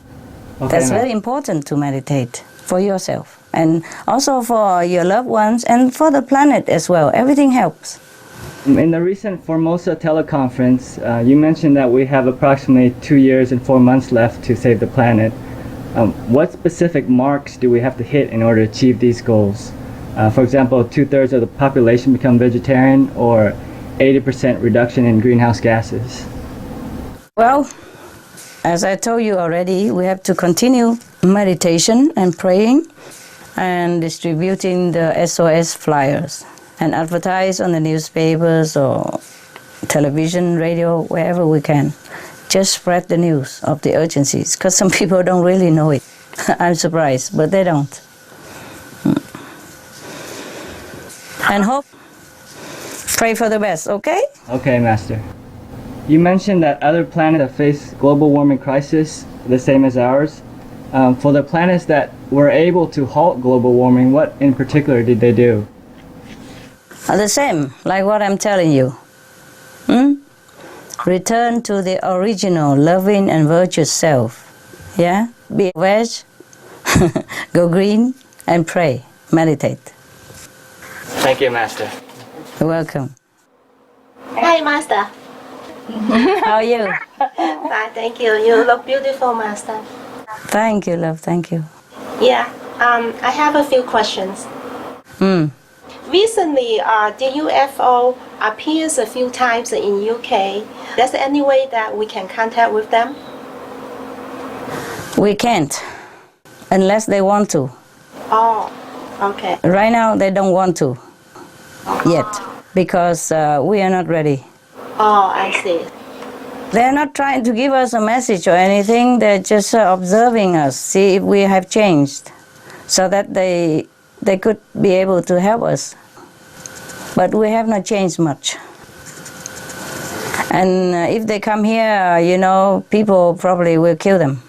Okay, That's very important to meditate for yourself. And also for your loved ones and for the planet as well. Everything helps. In the recent Formosa teleconference, you mentioned that we have approximately 2 years and 4 months left to save the planet. What specific marks do we have to hit in order to achieve these goals? For example, 2/3 of the population become vegetarian, or 80% reduction in greenhouse gases? Well, as I told you already, we have to continue meditation and praying and distributing the SOS flyers and advertise on the newspapers or television, radio, wherever we can. Just spread the news of the urgencies, because some people don't really know it. I'm surprised, but they don't. And hope, pray for the best, okay? Okay, Master. You mentioned that other planets have faced global warming crisis the same as ours. For the planets that were able to halt global warming, what in particular did they do? The same, like what I'm telling you. Return to the original loving and virtuous self. Yeah? Be veg, go green, and pray. Meditate. Thank you, Master. You're welcome. Hi, Master. How are you? Fine, thank you. You look beautiful, Master. Thank you, love. Thank you. Yeah, I have a few questions. Recently, the UFO appears a few times in UK. Is there any way that we can contact with them? We can't, unless they want to. Oh, okay. Right now, they don't want to yet, because we are not ready. Oh, I see. They're not trying to give us a message or anything. They're just observing us, see if we have changed, so that they could be able to help us. But we have not changed much. And if they come here, people probably will kill them.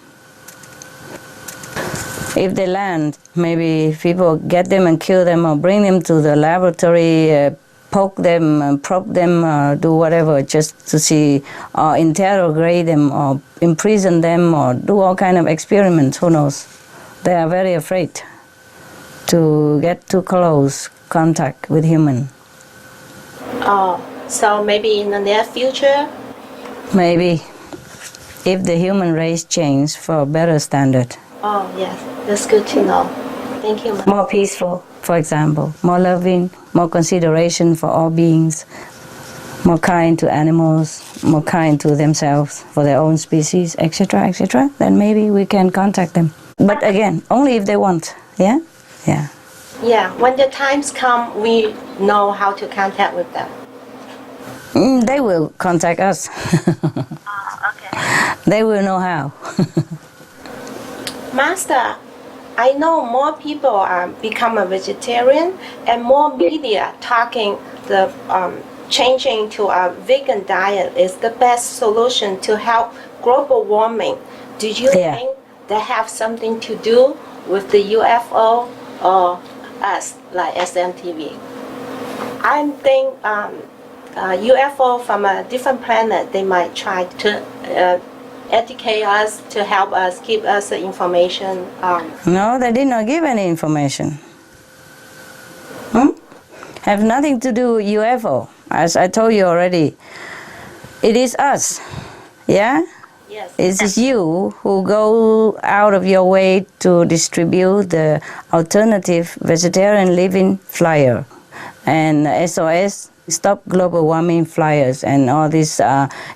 If they land, maybe people get them and kill them, or bring them to the laboratory, poke them, probe them, do whatever, just to see, or interrogate them, or imprison them, or do all kind of experiments, who knows. They are very afraid to get too close contact with human. Oh, so maybe in the near future? Maybe, if the human race change for a better standard. Oh, yes, that's good to know. Thank you, Master. More peaceful, for example, more loving, more consideration for all beings, more kind to animals, more kind to themselves, for their own species, etc., etc., then maybe we can contact them. But again, only if they want, yeah? Yeah. Yeah, when the times come, we know how to contact with them. They will contact us. Okay. They will know how. Master, I know more people become a vegetarian, and more media talking the changing to a vegan diet is the best solution to help global warming. Do you think that have something to do with the UFO or us, like SMTV? I think UFO from a different planet, they might try to educate us, to help us, give us the information. No, they did not give any information. Have nothing to do with UFO. As I told you already, it is us, yeah? Yes. It is you who go out of your way to distribute the alternative vegetarian living flyer and SOS, Stop Global Warming flyers, and all this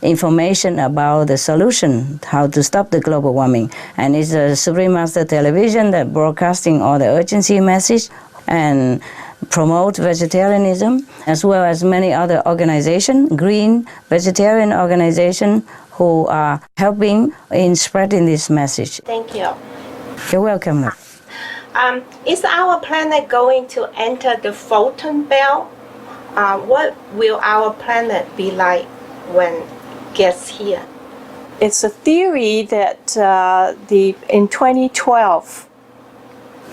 information about the solution, how to stop the global warming. And it's a Supreme Master Television that broadcasting all the urgency message and promote vegetarianism, as well as many other organizations, green vegetarian organizations, who are helping in spreading this message. Thank you. You're welcome. Is our planet going to enter the photon belt? What will our planet be like when it gets here? It's a theory that in 2012,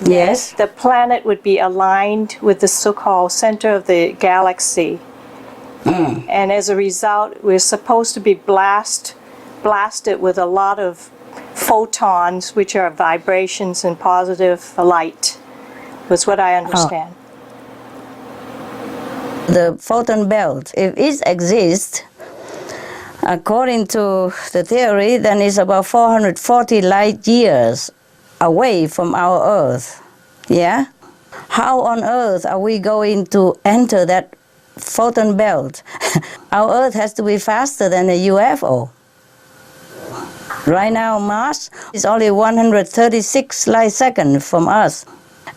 yes, the planet would be aligned with the so-called center of the galaxy. And as a result, we're supposed to be blasted with a lot of photons, which are vibrations and positive light, was what I understand. The photon belt, if it exists, according to the theory, then it's about 440 light years away from our Earth. Yeah? How on earth are we going to enter that photon belt? Our Earth has to be faster than a UFO. Right now, Mars is only 136 light seconds from us.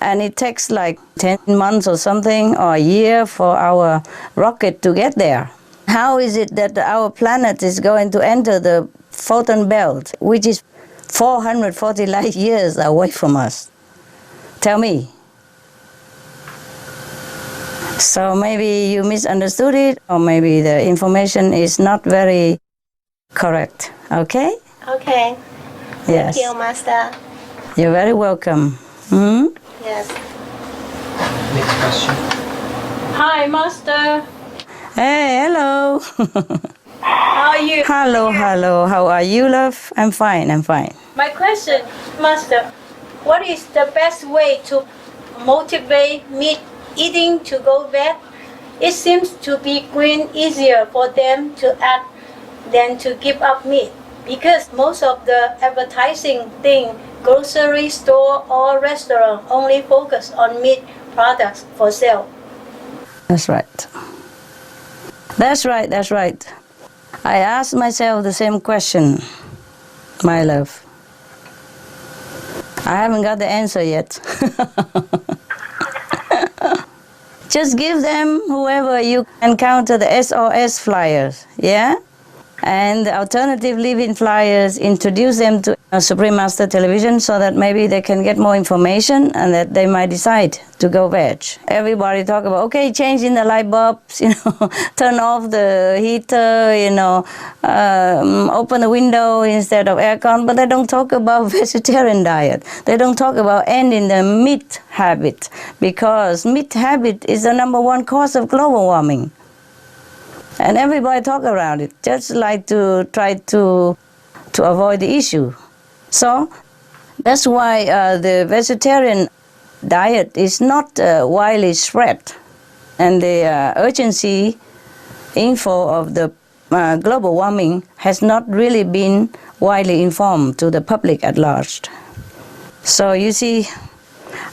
And it takes like 10 months or something, or a year for our rocket to get there. How is it that our planet is going to enter the photon belt, which is 440 light years away from us? Tell me. So maybe you misunderstood it, or maybe the information is not very correct, okay? Okay. Yes. Thank you, Master. You're very welcome. Yes. Next question. Hi, Master. Hey, hello. How are you? Hello, hello. How are you, love? I'm fine, I'm fine. My question, Master, what is the best way to motivate meat eating to go back? It seems to be green easier for them to act than to give up meat, because most of the advertising thing, grocery store or restaurant, only focus on meat products for sale. That's right. That's right, that's right. I asked myself the same question, my love. I haven't got the answer yet. Just give them, whoever you encounter, the SOS flyers, yeah? And the alternative living flyers, introduce them to Supreme Master Television so that maybe they can get more information and that they might decide to go veg. Everybody talk about, okay, changing the light bulbs, turn off the heater, open the window instead of aircon, but they don't talk about vegetarian diet. They don't talk about ending the meat habit, because meat habit is the #1 cause of global warming. And everybody talk around it, just like to try to avoid the issue. So that's why the vegetarian diet is not widely spread. And the urgency info of the global warming has not really been widely informed to the public at large. So you see,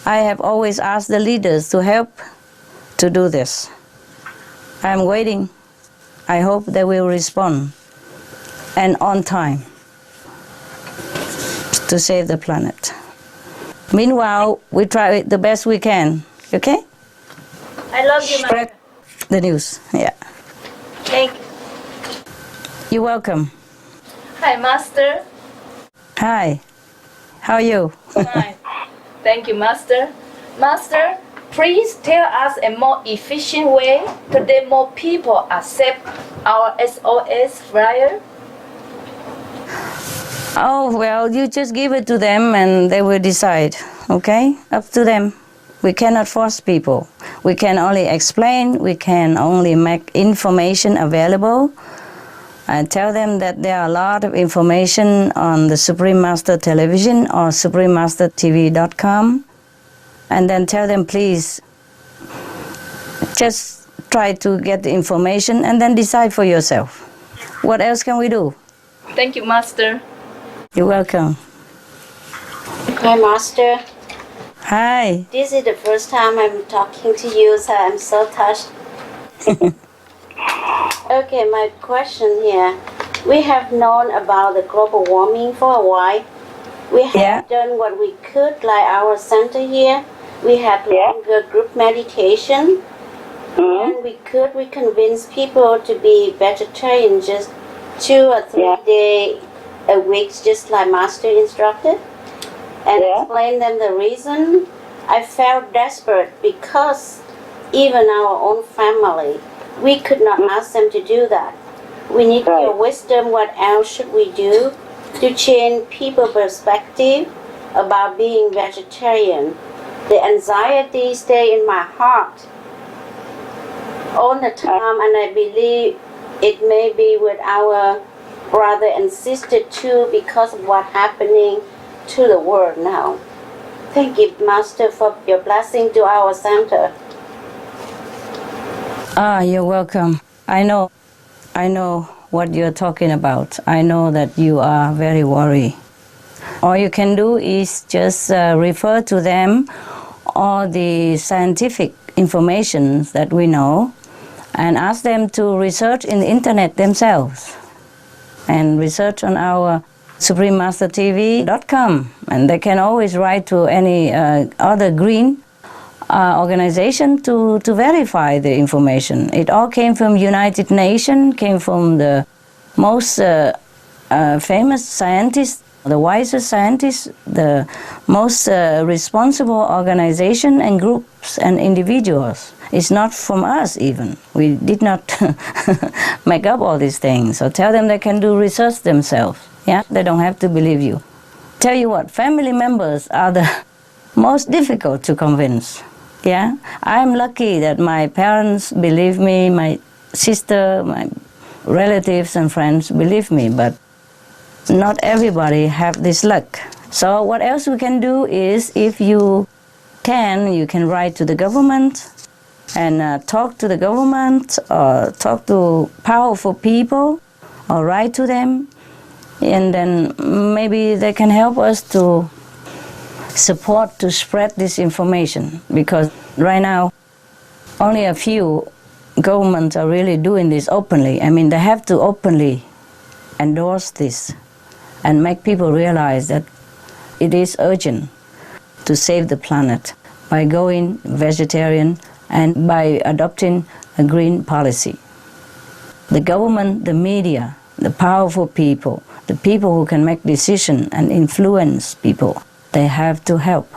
I have always asked the leaders to help to do this. I'm waiting. I hope they will respond, and on time, to save the planet. Meanwhile, we try the best we can, okay? I love you, Spread the news, yeah. Thank you. You're welcome. Hi, Master. Hi, how are you? Fine. Thank you, Master. Master, please tell us a more efficient way to let more people accept our SOS flyer? Oh, well, you just give it to them and they will decide, okay? Up to them. We cannot force people. We can only explain, we can only make information available and tell them that there are a lot of information on the Supreme Master Television or suprememastertv.com, and then tell them, please, just try to get the information and then decide for yourself. What else can we do? Thank you, Master. You're welcome. Hi, Master. Hi. This is the first time I'm talking to you, so I'm so touched. Okay, my question here. We have known about the global warming for a while. We have done what we could, like our center here. We have longer group meditation. And we convince people to be vegetarian just 2 or 3 days a week, just like Master instructed. And explain them the reason. I felt desperate because even our own family, we could not ask them to do that. We need your wisdom. What else should we do to change people's perspective about being vegetarian? The anxiety stays in my heart all the time, and I believe it may be with our brother and sister too because of what's happening to the world now. Thank you, Master, for your blessing to our center. You're welcome. I know what you're talking about. I know that you are very worried. All you can do is just refer to them all the scientific information that we know and ask them to research in the internet themselves and research on our suprememastertv.com, and they can always write to any other green organization to verify the information. It all came from United Nations, came from the most famous scientists, the wisest scientists, the most responsible organization and groups and individuals. It's not from us even. We did not make up all these things. So tell them they can do research themselves. Yeah, they don't have to believe you. Tell you what, family members are the most difficult to convince. Yeah, I'm lucky that my parents believe me, my sister, my relatives and friends believe me, but not everybody have this luck. So what else we can do is, if you can write to the government and talk to the government or talk to powerful people or write to them, and then maybe they can help us to support to spread this information, because right now only a few governments are really doing this openly. I mean, they have to openly endorse this and make people realize that it is urgent to save the planet by going vegetarian and by adopting a green policy. The government, the media, the powerful people, the people who can make decisions and influence people, they have to help.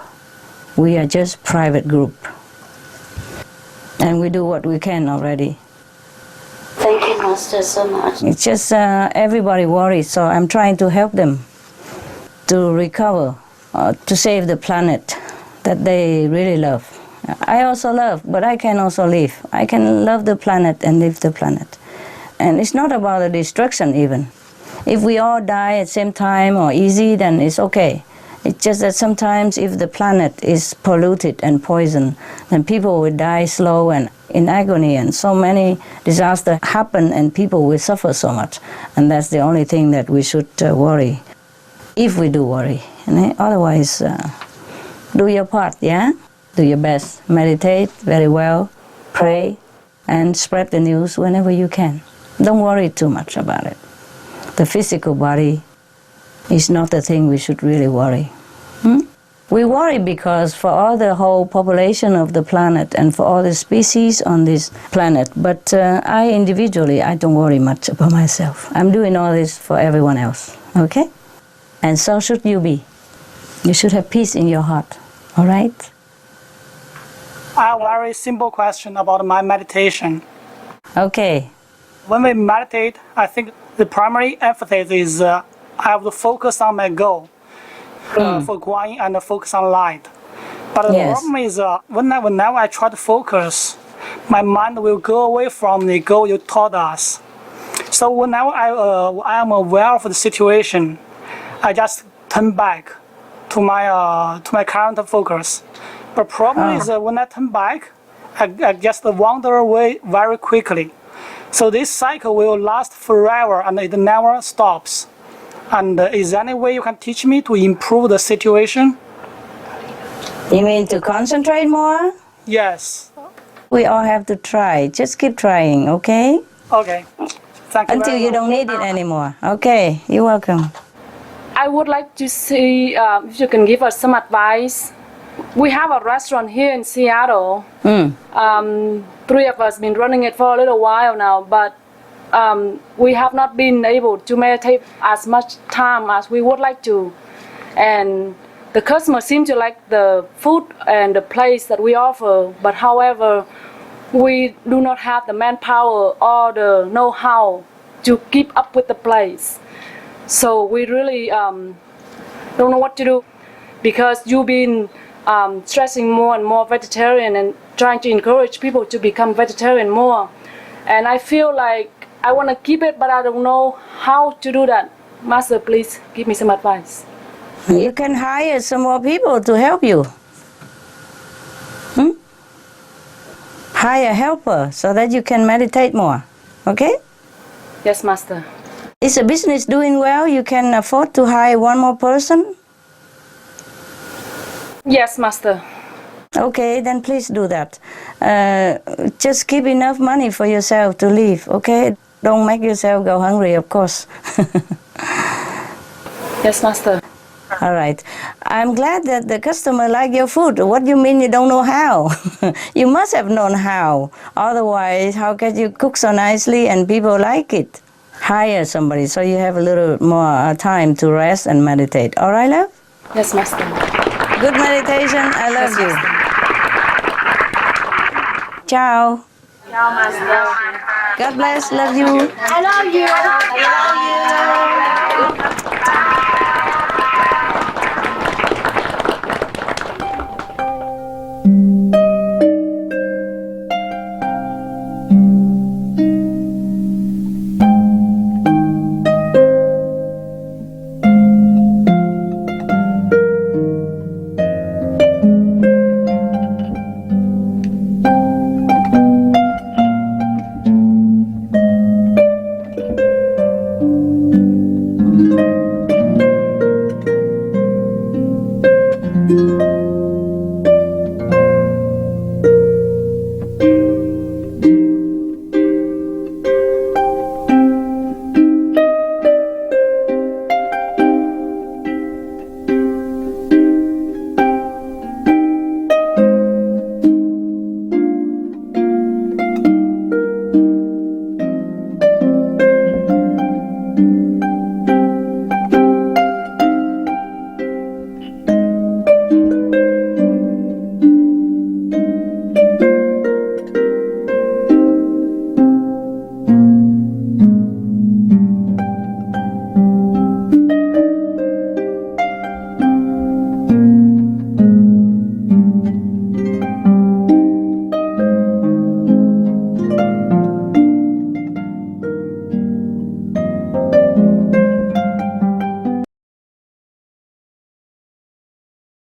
We are just private group. And we do what we can already. Thank you, Master, so much. It's just everybody worries, so I'm trying to help them to recover, to save the planet that they really love. I also love, but I can also live. I can love the planet and live the planet. And it's not about the destruction even. If we all die at the same time or easy, then it's okay. It's just that sometimes if the planet is polluted and poisoned, then people will die slow and in agony, and so many disasters happen and people will suffer so much. And that's the only thing that we should worry, if we do worry. Otherwise, do your part, yeah? Do your best. Meditate very well, pray, and spread the news whenever you can. Don't worry too much about it. The physical body is not the thing we should really worry. We worry because for all the whole population of the planet and for all the species on this planet, but I individually, I don't worry much about myself. I'm doing all this for everyone else, okay? And so should you be. You should have peace in your heart, all right? I have a very simple question about my meditation. Okay. When we meditate, I think the primary emphasis is I have to focus on my goal for going and focus on light. But the problem is whenever I try to focus, my mind will go away from the goal you taught us. So whenever I am aware of the situation, I just turn back to my current focus. The problem is when I turn back, I just wander away very quickly. So this cycle will last forever and it never stops. And is there any way you can teach me to improve the situation? You mean to concentrate more? Yes. We all have to try. Just keep trying, okay? Okay. Thank you. Until you don't need it anymore. Okay, you're welcome. I would like to see if you can give us some advice. We have a restaurant here in Seattle. Three of us been running it for a little while now, but we have not been able to meditate as much time as we would like to. And the customers seem to like the food and the place that we offer, but however, we do not have the manpower or the know-how to keep up with the place. So we really don't know what to do, because you've been stressing more and more vegetarian and trying to encourage people to become vegetarian more. And I feel like I want to keep it, but I don't know how to do that. Master, please give me some advice. You can hire some more people to help you. Hire a helper so that you can meditate more. Okay? Yes, Master. Is the business doing well? You can afford to hire one more person? Yes, Master. Okay, then please do that. Just keep enough money for yourself to live, okay? Don't make yourself go hungry, of course. Yes, Master. All right. I'm glad that the customer like your food. What do you mean you don't know how? You must have known how. Otherwise, how can you cook so nicely and people like it? Hire somebody so you have a little more time to rest and meditate. All right, love? Yes, Master. Good meditation. I love you. Ciao. Ciao, Master. God bless. Love you. I love you. I love you.